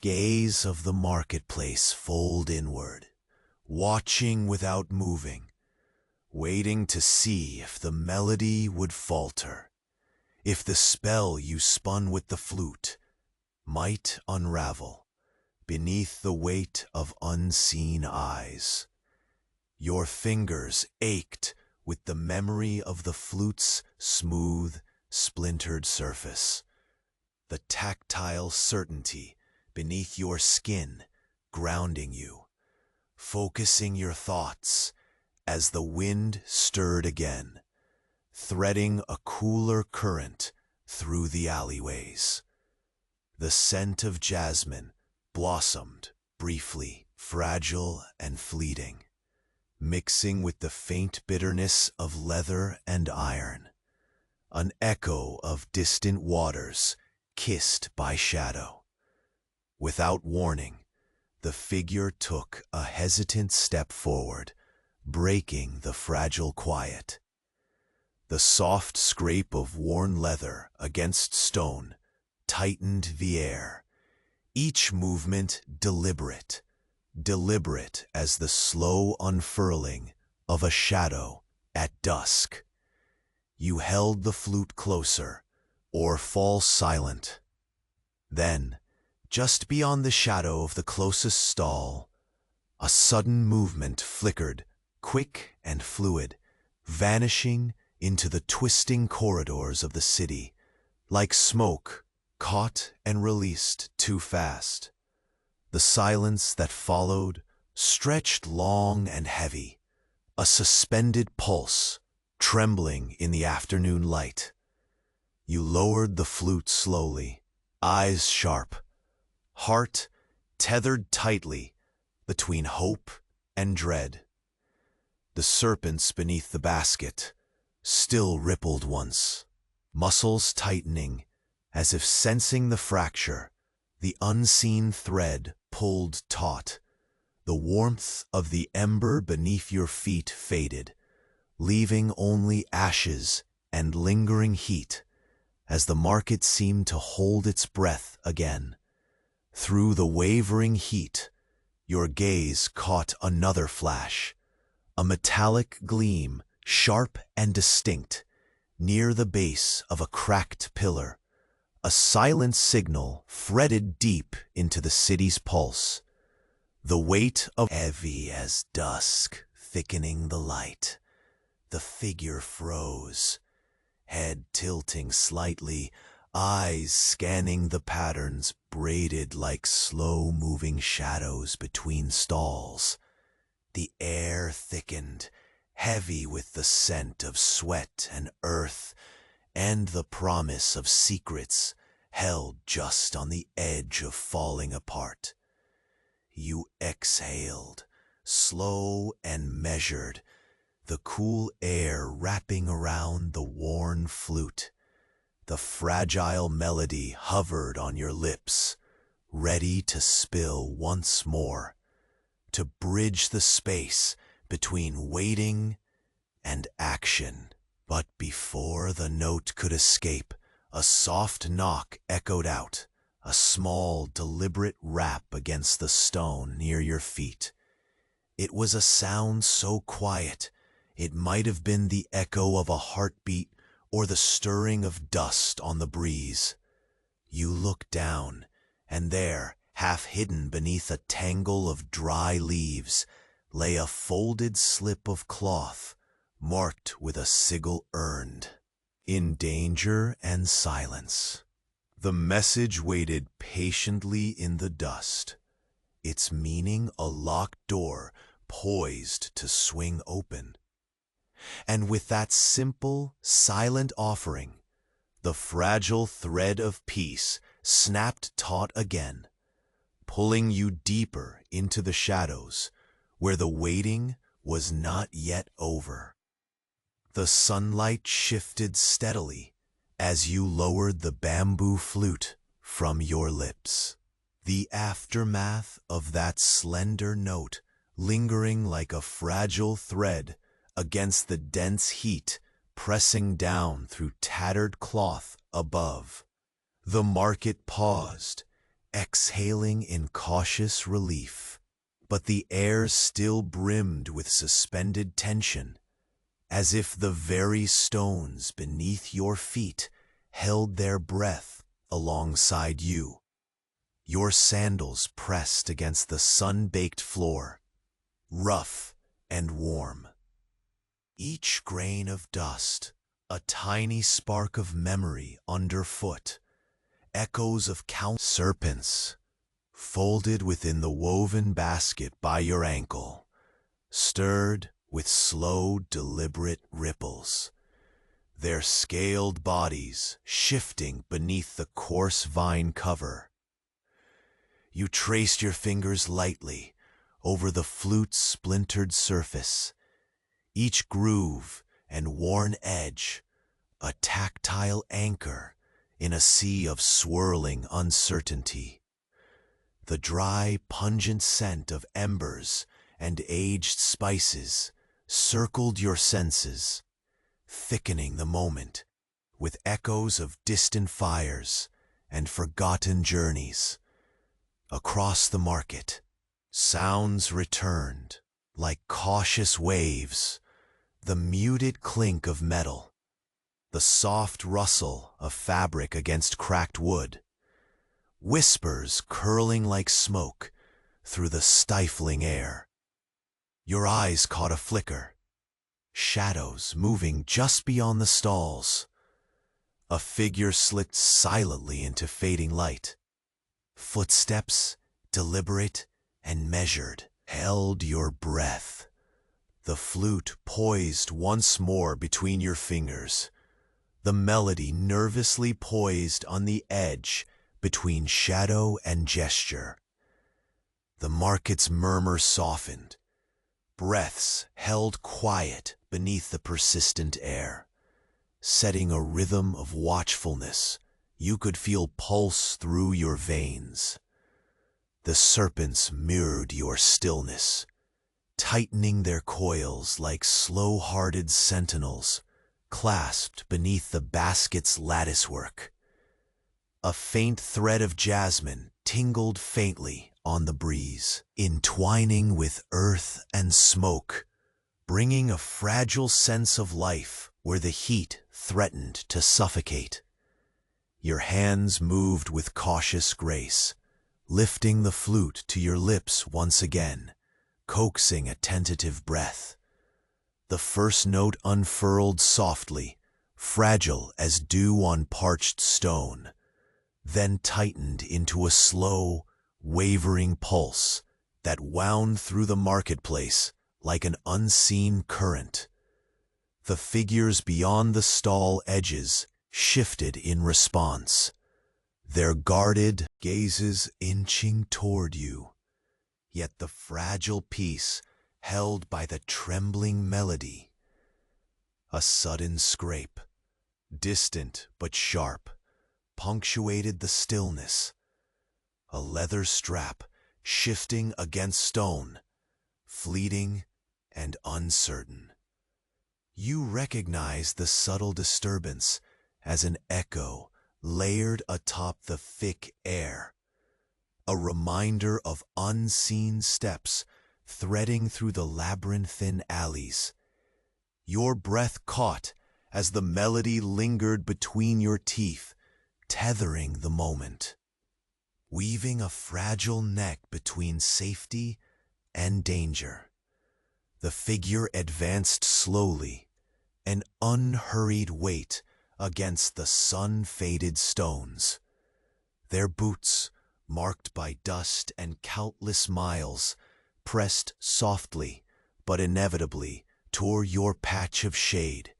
gaze of the marketplace fold inward, watching without moving, waiting to see if the melody would falter, if the spell you spun with the flute might unravel beneath the weight of unseen eyes. Your fingers ached with the memory of the flute's smooth, splintered surface, the tactile certainty beneath your skin grounding you, focusing your thoughts as the wind stirred again, threading a cooler current through the alleyways. The scent of jasmine blossomed briefly, fragile and fleeting, mixing with the faint bitterness of leather and iron, an echo of distant waters kissed by shadow. Without warning, the figure took a hesitant step forward, breaking the fragile quiet. The soft scrape of worn leather against stone tightened the air, each movement deliberate as the slow unfurling of a shadow at dusk. You held the flute closer, or fall silent. Then, just beyond the shadow of the closest stall, a sudden movement flickered, quick and fluid, vanishing into the twisting corridors of the city, like smoke caught and released too fast. The silence that followed stretched long and heavy, a suspended pulse trembling in the afternoon light. You lowered the flute slowly, eyes sharp, heart tethered tightly between hope and dread. The serpents beneath the basket still rippled once, muscles tightening as if sensing the fracture. The unseen thread pulled taut. The warmth of the ember beneath your feet faded, leaving only ashes and lingering heat as the market seemed to hold its breath again. Through the wavering heat, your gaze caught another flash, a metallic gleam, sharp and distinct, near the base of a cracked pillar, a silent signal fretted deep into the city's pulse. The weight of heavy as dusk thickening the light. The figure froze, head tilting slightly, eyes scanning the patterns braided like slow-moving shadows between stalls. The air thickened, heavy with the scent of sweat and earth, and the promise of secrets held just on the edge of falling apart. You exhaled, slow and measured, the cool air wrapping around the worn flute. The fragile melody hovered on your lips, ready to spill once more, to bridge the space between waiting and action. But before the note could escape, a soft knock echoed out, a small, deliberate rap against the stone near your feet. It was a sound so quiet, it might have been the echo of a heartbeat or the stirring of dust on the breeze. You looked down, and there, half hidden beneath a tangle of dry leaves, lay a folded slip of cloth, marked with a sigil earned, "In danger and silence." The message waited patiently in the dust, its meaning a locked door poised to swing open. And with that simple, silent offering, the fragile thread of peace snapped taut again, pulling you deeper into the shadows where the waiting was not yet over. The sunlight shifted steadily as you lowered the bamboo flute from your lips. The aftermath of that slender note lingering like a fragile thread against the dense heat pressing down through tattered cloth above. The market paused, exhaling in cautious relief, but the air still brimmed with suspended tension, as if the very stones beneath your feet held their breath alongside you. Your sandals pressed against the sun-baked floor, rough and warm. Each grain of dust, a tiny spark of memory underfoot, echoes of countless serpents, folded within the woven basket by your ankle, stirred with slow, deliberate ripples, their scaled bodies shifting beneath the coarse vine cover. You traced your fingers lightly over the flute's splintered surface, each groove and worn edge a tactile anchor in a sea of swirling uncertainty. The dry, pungent scent of embers and aged spices circled your senses, thickening the moment with echoes of distant fires and forgotten journeys. Across the market, sounds returned like cautious waves, the muted clink of metal, the soft rustle of fabric against cracked wood, whispers curling like smoke through the stifling air. Your eyes caught a flicker, shadows moving just beyond the stalls. A figure slipped silently into fading light. Footsteps, deliberate and measured, held your breath. The flute poised once more between your fingers, the melody nervously poised on the edge between shadow and gesture. The market's murmur softened, breaths held quiet beneath the persistent air, setting a rhythm of watchfulness you could feel pulse through your veins. The serpents mirrored your stillness, tightening their coils like slow-hearted sentinels clasped beneath the basket's latticework. A faint thread of jasmine tingled faintly on the breeze, entwining with earth and smoke, bringing a fragile sense of life where the heat threatened to suffocate. Your hands moved with cautious grace, lifting the flute to your lips once again, coaxing a tentative breath. The first note unfurled softly, fragile as dew on parched stone, then tightened into a slow, wavering pulse that wound through the marketplace like an unseen current. The figures beyond the stall edges shifted in response, their guarded gazes inching toward you. Yet the fragile piece held by the trembling melody. A sudden scrape, distant but sharp, punctuated the stillness. A leather strap shifting against stone, fleeting and uncertain. You recognize the subtle disturbance as an echo layered atop the thick air, a reminder of unseen steps threading through the labyrinthine alleys. Your breath caught as the melody lingered between your teeth, tethering the moment, weaving a fragile neck between safety and danger. The figure advanced slowly, an unhurried weight against the sun-faded stones. Their boots, marked by dust and countless miles, pressed softly but inevitably toward your patch of shade.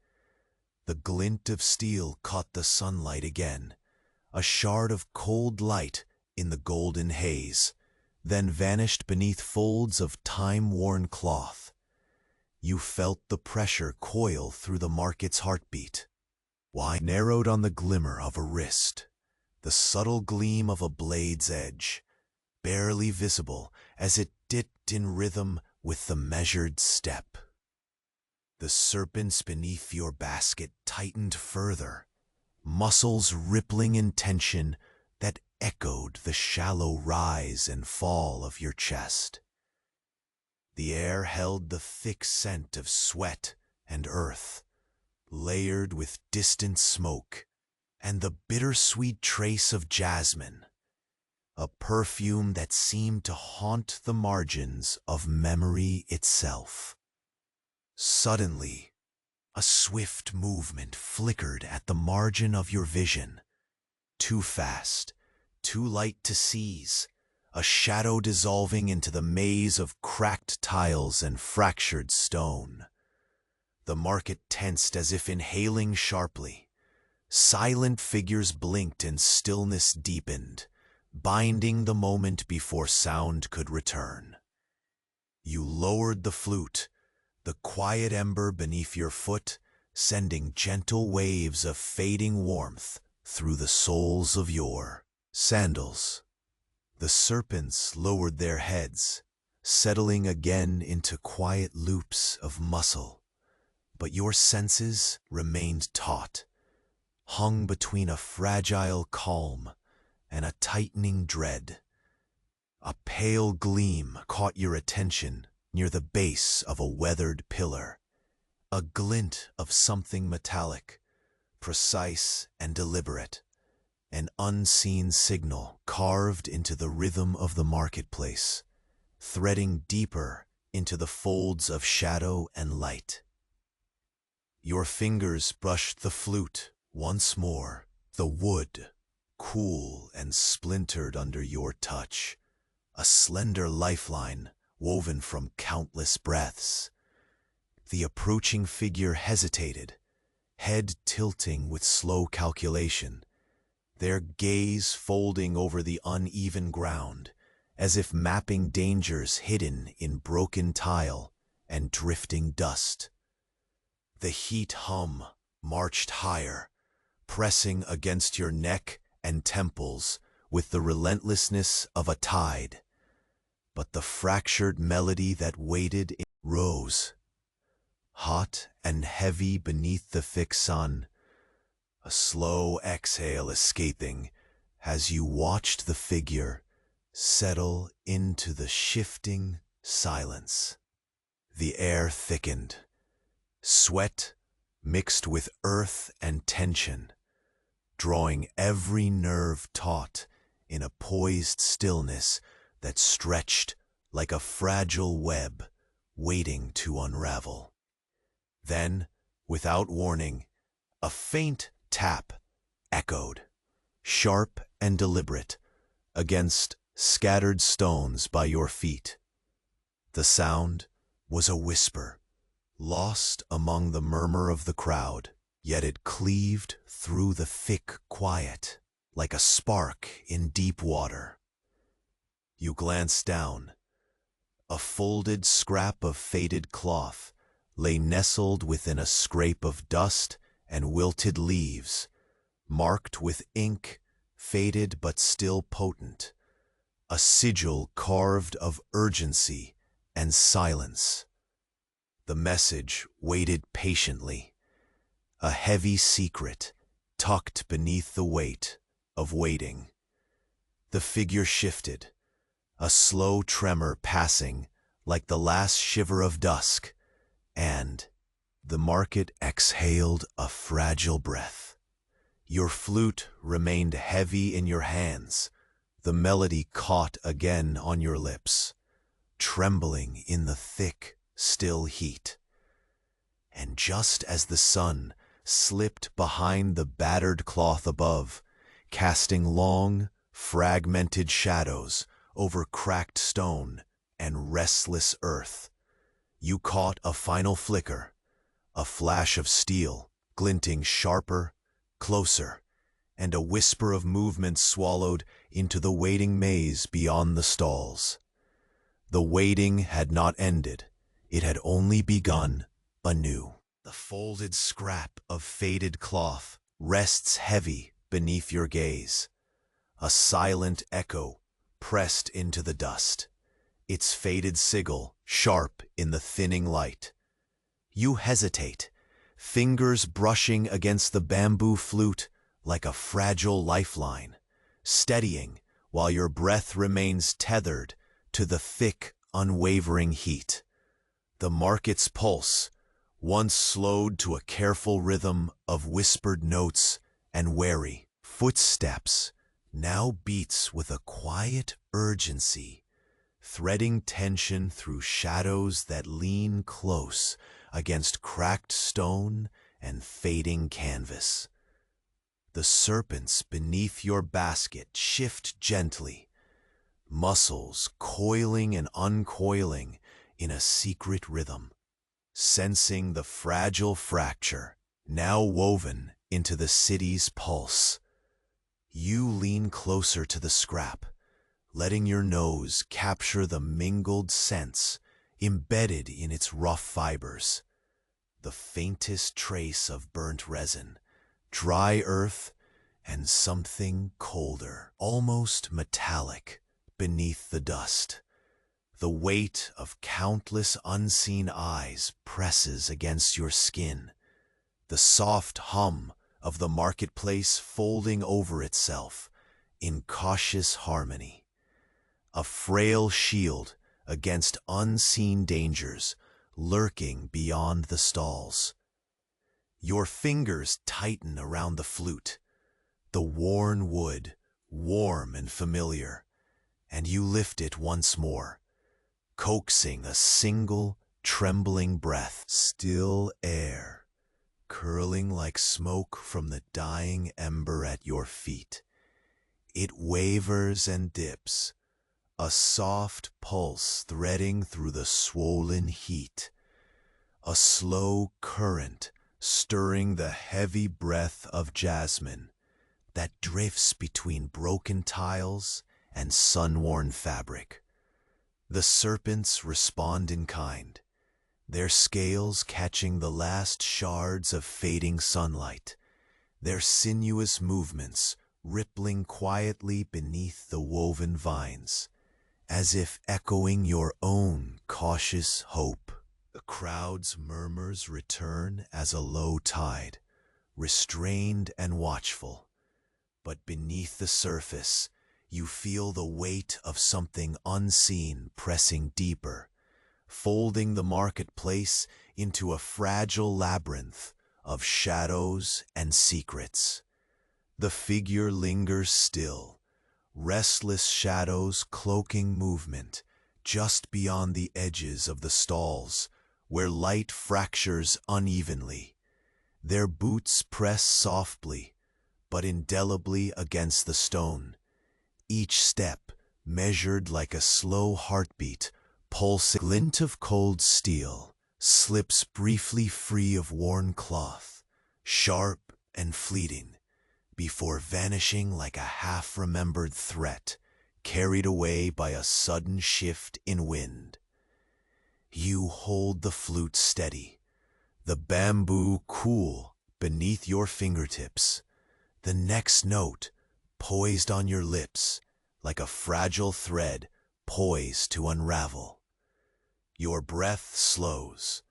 The glint of steel caught the sunlight again, a shard of cold light in the golden haze, then vanished beneath folds of time-worn cloth. You felt the pressure coil through the market's heartbeat. Why narrowed on the glimmer of a wrist, the subtle gleam of a blade's edge, barely visible as it dipped in rhythm with the measured step. The serpents beneath your basket tightened further, muscles rippling in tension that echoed the shallow rise and fall of your chest. The air held the thick scent of sweat and earth, layered with distant smoke and the bittersweet trace of jasmine, a perfume that seemed to haunt the margins of memory itself. Suddenly, a swift movement flickered at the margin of your vision. Too fast, too light to seize, a shadow dissolving into the maze of cracked tiles and fractured stone. The market tensed as if inhaling sharply. Silent figures blinked and stillness deepened, binding the moment before sound could return. You lowered the flute, the quiet ember beneath your foot, sending gentle waves of fading warmth through the soles of your sandals. The serpents lowered their heads, settling again into quiet loops of muscle. But your senses remained taut, hung between a fragile calm and a tightening dread. A pale gleam caught your attention near the base of a weathered pillar, a glint of something metallic, precise and deliberate, an unseen signal carved into the rhythm of the marketplace, threading deeper into the folds of shadow and light. Your fingers brushed the flute once more, the wood, cool and splintered under your touch, a slender lifeline woven from countless breaths. The approaching figure hesitated, head tilting with slow calculation, their gaze folding over the uneven ground, as if mapping dangers hidden in broken tile and drifting dust. The heat hum marched higher, pressing against your neck and temples with the relentlessness of a tide. But the fractured melody that waited rose, hot and heavy beneath the thick sun, a slow exhale escaping as you watched the figure settle into the shifting silence. The air thickened, sweat mixed with earth and tension, drawing every nerve taut in a poised stillness that stretched like a fragile web waiting to unravel. Then, without warning, a faint tap echoed, sharp and deliberate, against scattered stones by your feet. The sound was a whisper, lost among the murmur of the crowd, yet it cleaved through the thick quiet like a spark in deep water. You glanced down. A folded scrap of faded cloth lay nestled within a scrape of dust and wilted leaves, marked with ink, faded but still potent, a sigil carved of urgency and silence. The message waited patiently, a heavy secret tucked beneath the weight of waiting. The figure shifted, a slow tremor passing like the last shiver of dusk, and the market exhaled a fragile breath. Your flute remained heavy in your hands, the melody caught again on your lips, trembling in the thick, still heat. And just as the sun slipped behind the battered cloth above, casting long, fragmented shadows over cracked stone and restless earth, you caught a final flicker, a flash of steel glinting sharper, closer, and a whisper of movement swallowed into the waiting maze beyond the stalls. The waiting had not ended, it had only begun anew. The folded scrap of faded cloth rests heavy beneath your gaze, a silent echo pressed into the dust, its faded sigil sharp in the thinning light. You hesitate, fingers brushing against the bamboo flute like a fragile lifeline, steadying while your breath remains tethered to the thick, unwavering heat. The market's pulse, once slowed to a careful rhythm of whispered notes and wary footsteps, now beats with a quiet urgency, threading tension through shadows that lean close against cracked stone and fading canvas. The serpents beneath your basket shift gently, muscles coiling and uncoiling in a secret rhythm, sensing the fragile fracture now woven into the city's pulse. You lean closer to the scrap, letting your nose capture the mingled scents embedded in its rough fibers. The faintest trace of burnt resin, dry earth, and something colder, almost metallic, beneath the dust. The weight of countless unseen eyes presses against your skin, the soft hum of the marketplace folding over itself in cautious harmony. A frail shield against unseen dangers lurking beyond the stalls. Your fingers tighten around the flute, the worn wood warm and familiar, and you lift it once more, coaxing a single trembling breath. Still air, curling like smoke from the dying ember at your feet. It wavers and dips, a soft pulse threading through the swollen heat, a slow current stirring the heavy breath of jasmine that drifts between broken tiles and sun-worn fabric. The serpents respond in kind, their scales catching the last shards of fading sunlight, their sinuous movements rippling quietly beneath the woven vines, as if echoing your own cautious hope. The crowd's murmurs return as a low tide, restrained and watchful. But beneath the surface, you feel the weight of something unseen pressing deeper, folding the marketplace into a fragile labyrinth of shadows and secrets. The figure lingers still, restless shadows cloaking movement just beyond the edges of the stalls, where light fractures unevenly. Their boots press softly, but indelibly against the stone, each step measured like a slow heartbeat, pulsing. Glint of cold steel slips briefly free of worn cloth, sharp and fleeting, before vanishing like a half-remembered threat, carried away by a sudden shift in wind. You hold the flute steady, the bamboo cool beneath your fingertips, the next note poised on your lips like a fragile thread poised to unravel. Your breath slows,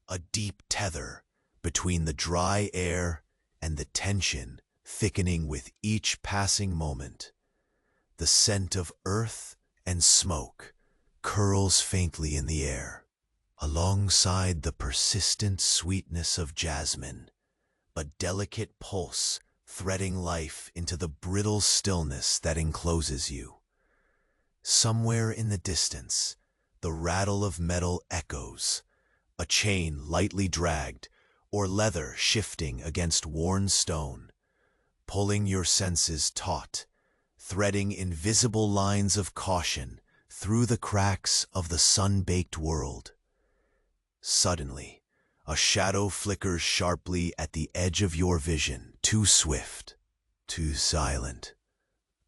a deep tether between the dry air and the tension thickening with each passing moment. The scent of earth and smoke curls faintly in the air, alongside the persistent sweetness of jasmine, a delicate pulse threading life into the brittle stillness that encloses you. Somewhere in the distance, the rattle of metal echoes, a chain lightly dragged or leather shifting against worn stone, pulling your senses taut, threading invisible lines of caution through the cracks of the sun-baked world. Suddenly, a shadow flickers sharply at the edge of your vision, too swift, too silent.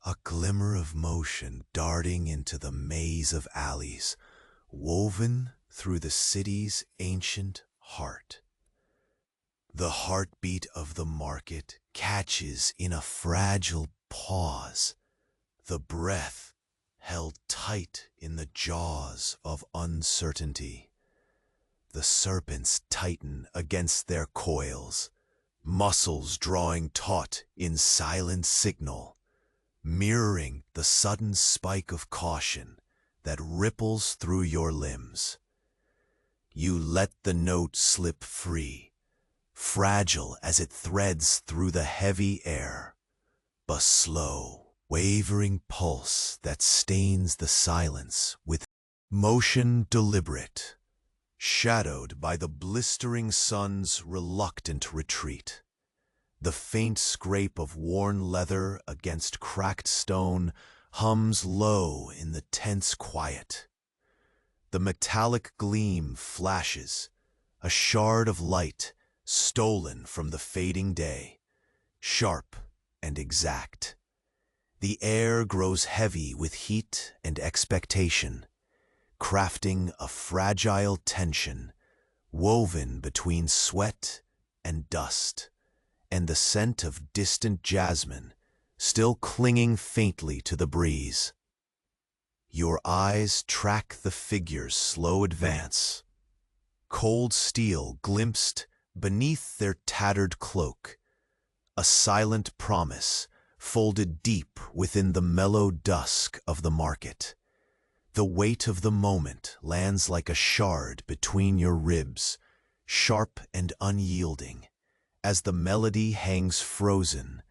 A glimmer of motion darting into the maze of alleys, woven through the city's ancient heart. The heartbeat of the market catches in a fragile pause, the breath held tight in the jaws of uncertainty. The serpents tighten against their coils, muscles drawing taut in silent signal, mirroring the sudden spike of caution that ripples through your limbs. You let the note slip free, fragile as it threads through the heavy air, a slow, wavering pulse that stains the silence with motion deliberate, shadowed by the blistering sun's reluctant retreat. The faint scrape of worn leather against cracked stone hums low in the tense quiet. The metallic gleam flashes, a shard of light stolen from the fading day, sharp and exact. The air grows heavy with heat and expectation, crafting a fragile tension woven between sweat and dust, and the scent of distant jasmine still clinging faintly to the breeze. Your eyes track the figure's slow advance, cold steel glimpsed beneath their tattered cloak, a silent promise folded deep within the mellow dusk of the market. The weight of the moment lands like a shard between your ribs, sharp and unyielding, as the melody hangs frozen,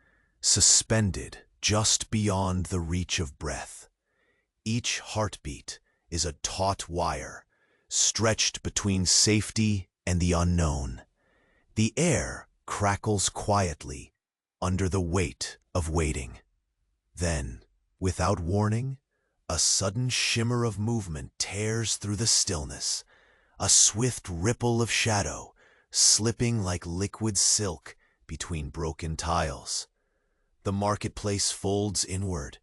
suspended just beyond the reach of breath. Each heartbeat is a taut wire, stretched between safety and the unknown. The air crackles quietly under the weight of waiting. Then, without warning, a sudden shimmer of movement tears through the stillness, a swift ripple of shadow, slipping like liquid silk between broken tiles. The marketplace folds inward,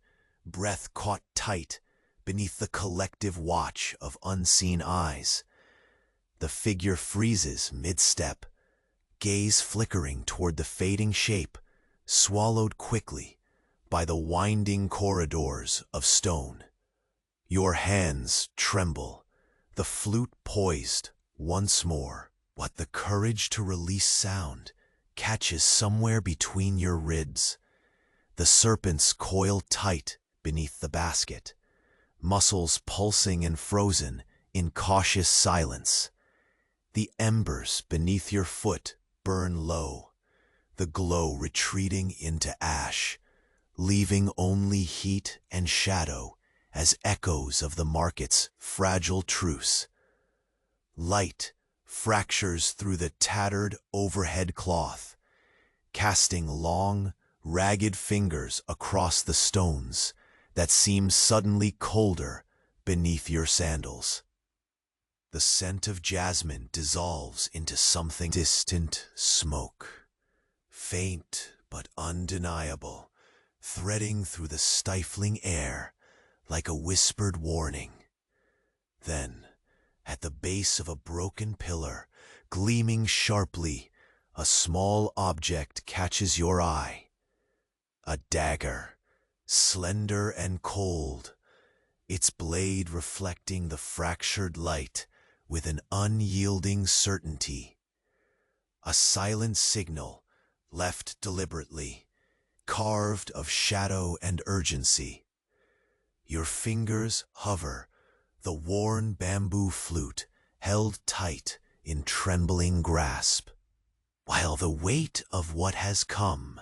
breath caught tight beneath the collective watch of unseen eyes. The figure freezes mid-step, gaze flickering toward the fading shape, swallowed quickly by the winding corridors of stone. Your hands tremble, the flute poised once more, but the courage to release sound catches somewhere between your ribs. The serpents coil tight beneath the basket, muscles pulsing and frozen in cautious silence. The embers beneath your foot burn low, the glow retreating into ash, leaving only heat and shadow as echoes of the market's fragile truce. Light fractures through the tattered overhead cloth, casting long, ragged fingers across the stones that seem suddenly colder beneath your sandals. The scent of jasmine dissolves into something distant smoke, faint but undeniable, threading through the stifling air like a whispered warning. Then, at the base of a broken pillar, gleaming sharply, a small object catches your eye. A dagger, slender and cold, its blade reflecting the fractured light with an unyielding certainty. A silent signal, left deliberately, carved of shadow and urgency. Your fingers hover, the worn bamboo flute held tight in trembling grasp, while the weight of what has come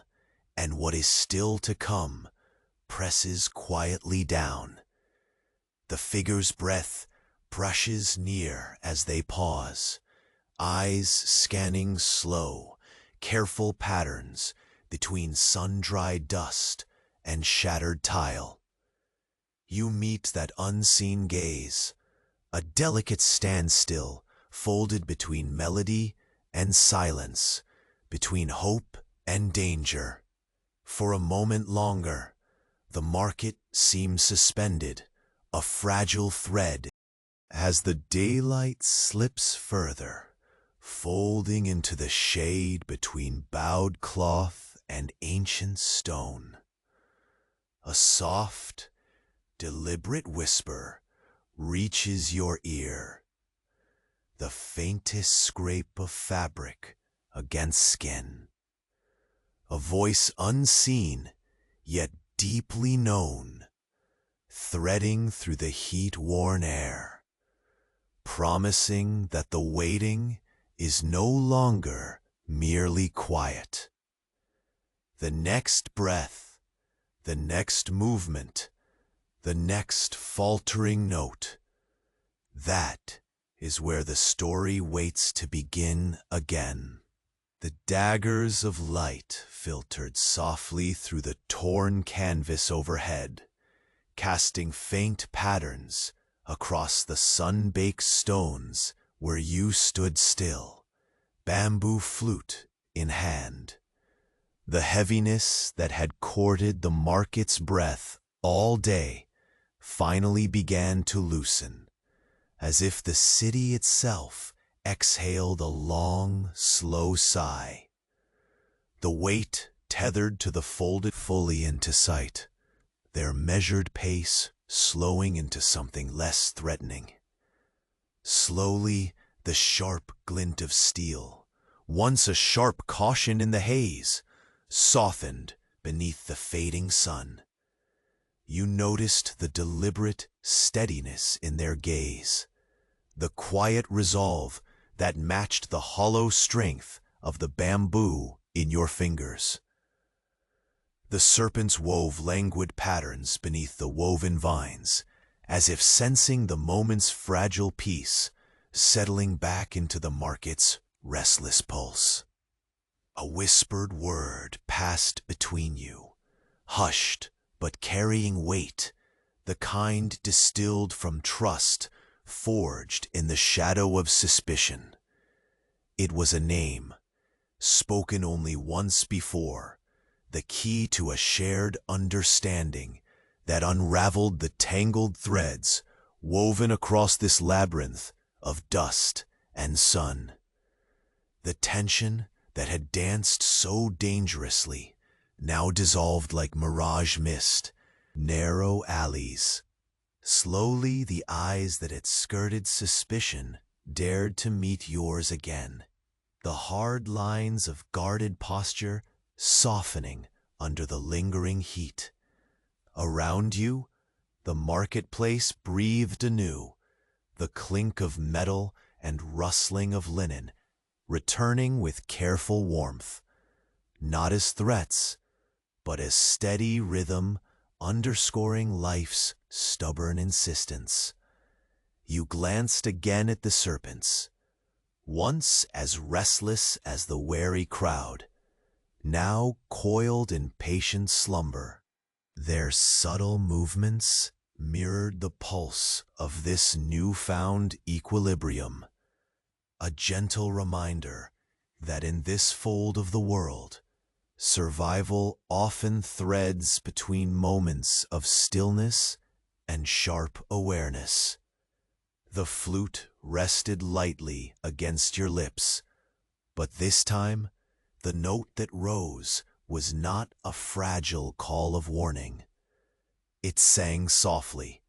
and what is still to come presses quietly down. The figure's breath brushes near as they pause, eyes scanning slow, careful patterns between sun-dried dust and shattered tile. You meet that unseen gaze, a delicate standstill folded between melody and silence, between hope and danger. For a moment longer, the market seems suspended, a fragile thread, as the daylight slips further, folding into the shade between bowed cloth and ancient stone. A soft, deliberate whisper reaches your ear, the faintest scrape of fabric against skin. A voice unseen, yet deeply known, threading through the heat-worn air, promising that the waiting is no longer merely quiet. The next breath, the next movement, the next faltering note, that is where the story waits to begin again. The daggers of light filtered softly through the torn canvas overhead, casting faint patterns across the sun-baked stones where you stood still, bamboo flute in hand. The heaviness that had courted the market's breath all day finally began to loosen, as if the city itself exhaled a long, slow sigh. The weight tethered to the folded fully into sight, their measured pace slowing into something less threatening. Slowly, the sharp glint of steel, once a sharp caution in the haze, softened beneath the fading sun. You noticed the deliberate steadiness in their gaze, the quiet resolve that matched the hollow strength of the bamboo in your fingers. The serpents wove languid patterns beneath the woven vines, as if sensing the moment's fragile peace settling back into the market's restless pulse. A whispered word passed between you, hushed but carrying weight, the kind distilled from trust, forged in the shadow of suspicion. It was a name, spoken only once before, the key to a shared understanding that unraveled the tangled threads woven across this labyrinth of dust and sun. The tension that had danced so dangerously now dissolved like mirage mist, narrow alleys. Slowly, the eyes that had skirted suspicion dared to meet yours again, the hard lines of guarded posture softening under the lingering heat. Around you, the marketplace breathed anew, the clink of metal and rustling of linen returning with careful warmth, not as threats, but as steady rhythm underscoring life's stubborn insistence. You glanced again at the serpents, once as restless as the wary crowd, now coiled in patient slumber. Their subtle movements mirrored the pulse of this newfound equilibrium, a gentle reminder that in this fold of the world, survival often threads between moments of stillness and sharp awareness. The flute rested lightly against your lips, but this time, the note that rose was not a fragile call of warning. It sang softly,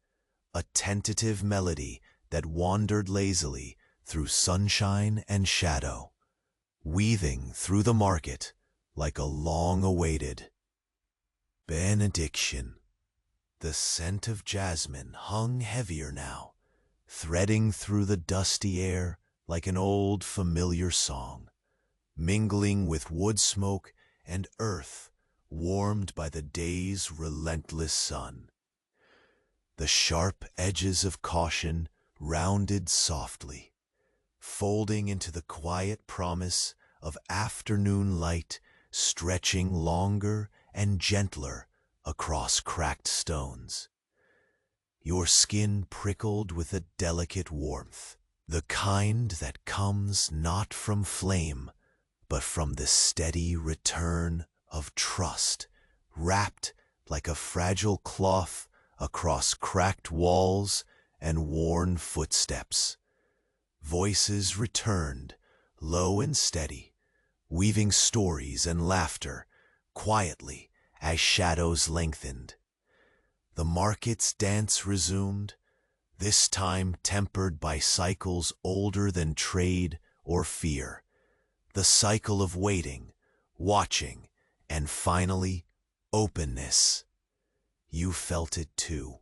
a tentative melody that wandered lazily through sunshine and shadow, weaving through the market like a long-awaited benediction. The scent of jasmine hung heavier now, threading through the dusty air like an old familiar song, mingling with wood smoke and earth warmed by the day's relentless sun. The sharp edges of caution rounded softly, folding into the quiet promise of afternoon light stretching longer and gentler across cracked stones. Your skin prickled with a delicate warmth, the kind that comes not from flame, but from the steady return of trust, wrapped like a fragile cloth across cracked walls and worn footsteps. Voices returned, low and steady, weaving stories and laughter quietly as shadows lengthened. The market's dance resumed, this time tempered by cycles older than trade or fear. The cycle of waiting, watching, and finally, openness. You felt it too.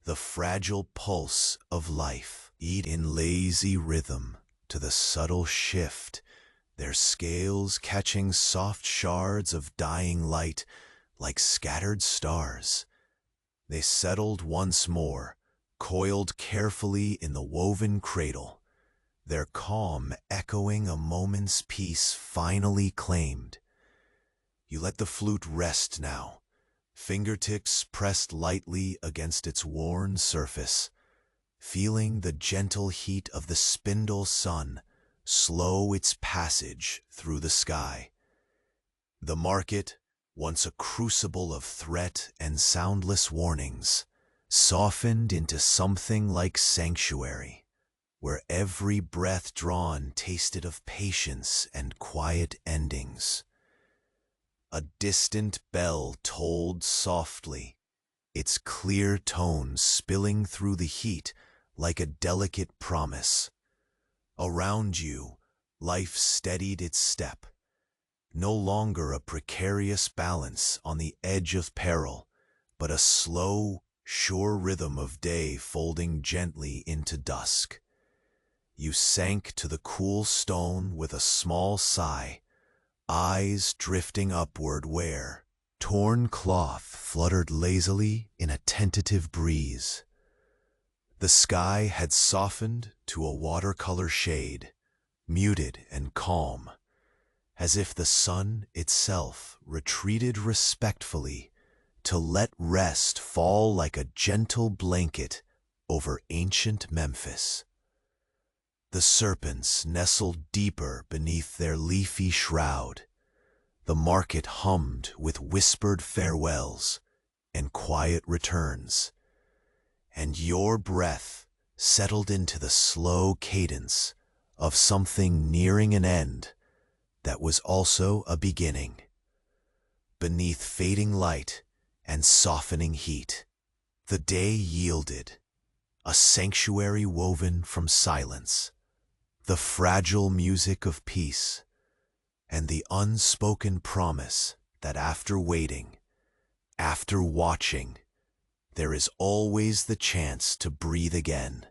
The fragile pulse of life, eat in lazy rhythm to the subtle shift, their scales catching soft shards of dying light like scattered stars. They settled once more, coiled carefully in the woven cradle, their calm echoing a moment's peace finally claimed. You let the flute rest now, fingertips pressed lightly against its worn surface, feeling the gentle heat of the spindle sun slow its passage through the sky. The market, once a crucible of threat and soundless warnings, softened into something like sanctuary, where every breath drawn tasted of patience and quiet endings. A distant bell tolled softly, its clear tones spilling through the heat like a delicate promise. Around you, life steadied its step, no longer a precarious balance on the edge of peril, but a slow, sure rhythm of day folding gently into dusk. You sank to the cool stone with a small sigh, eyes drifting upward where torn cloth fluttered lazily in a tentative breeze. The sky had softened to a watercolor shade, muted and calm, as if the sun itself retreated respectfully to let rest fall like a gentle blanket over ancient Memphis. The serpents nestled deeper beneath their leafy shroud. The market hummed with whispered farewells and quiet returns. And your breath settled into the slow cadence of something nearing an end that was also a beginning. Beneath fading light and softening heat, the day yielded, a sanctuary woven from silence, the fragile music of peace, and the unspoken promise that after waiting, after watching, there is always the chance to breathe again.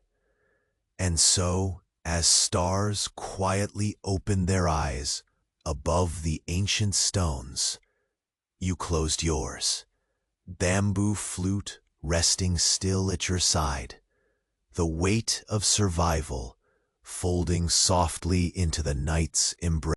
And so, as stars quietly opened their eyes above the ancient stones, you closed yours, bamboo flute resting still at your side, the weight of survival folding softly into the night's embrace.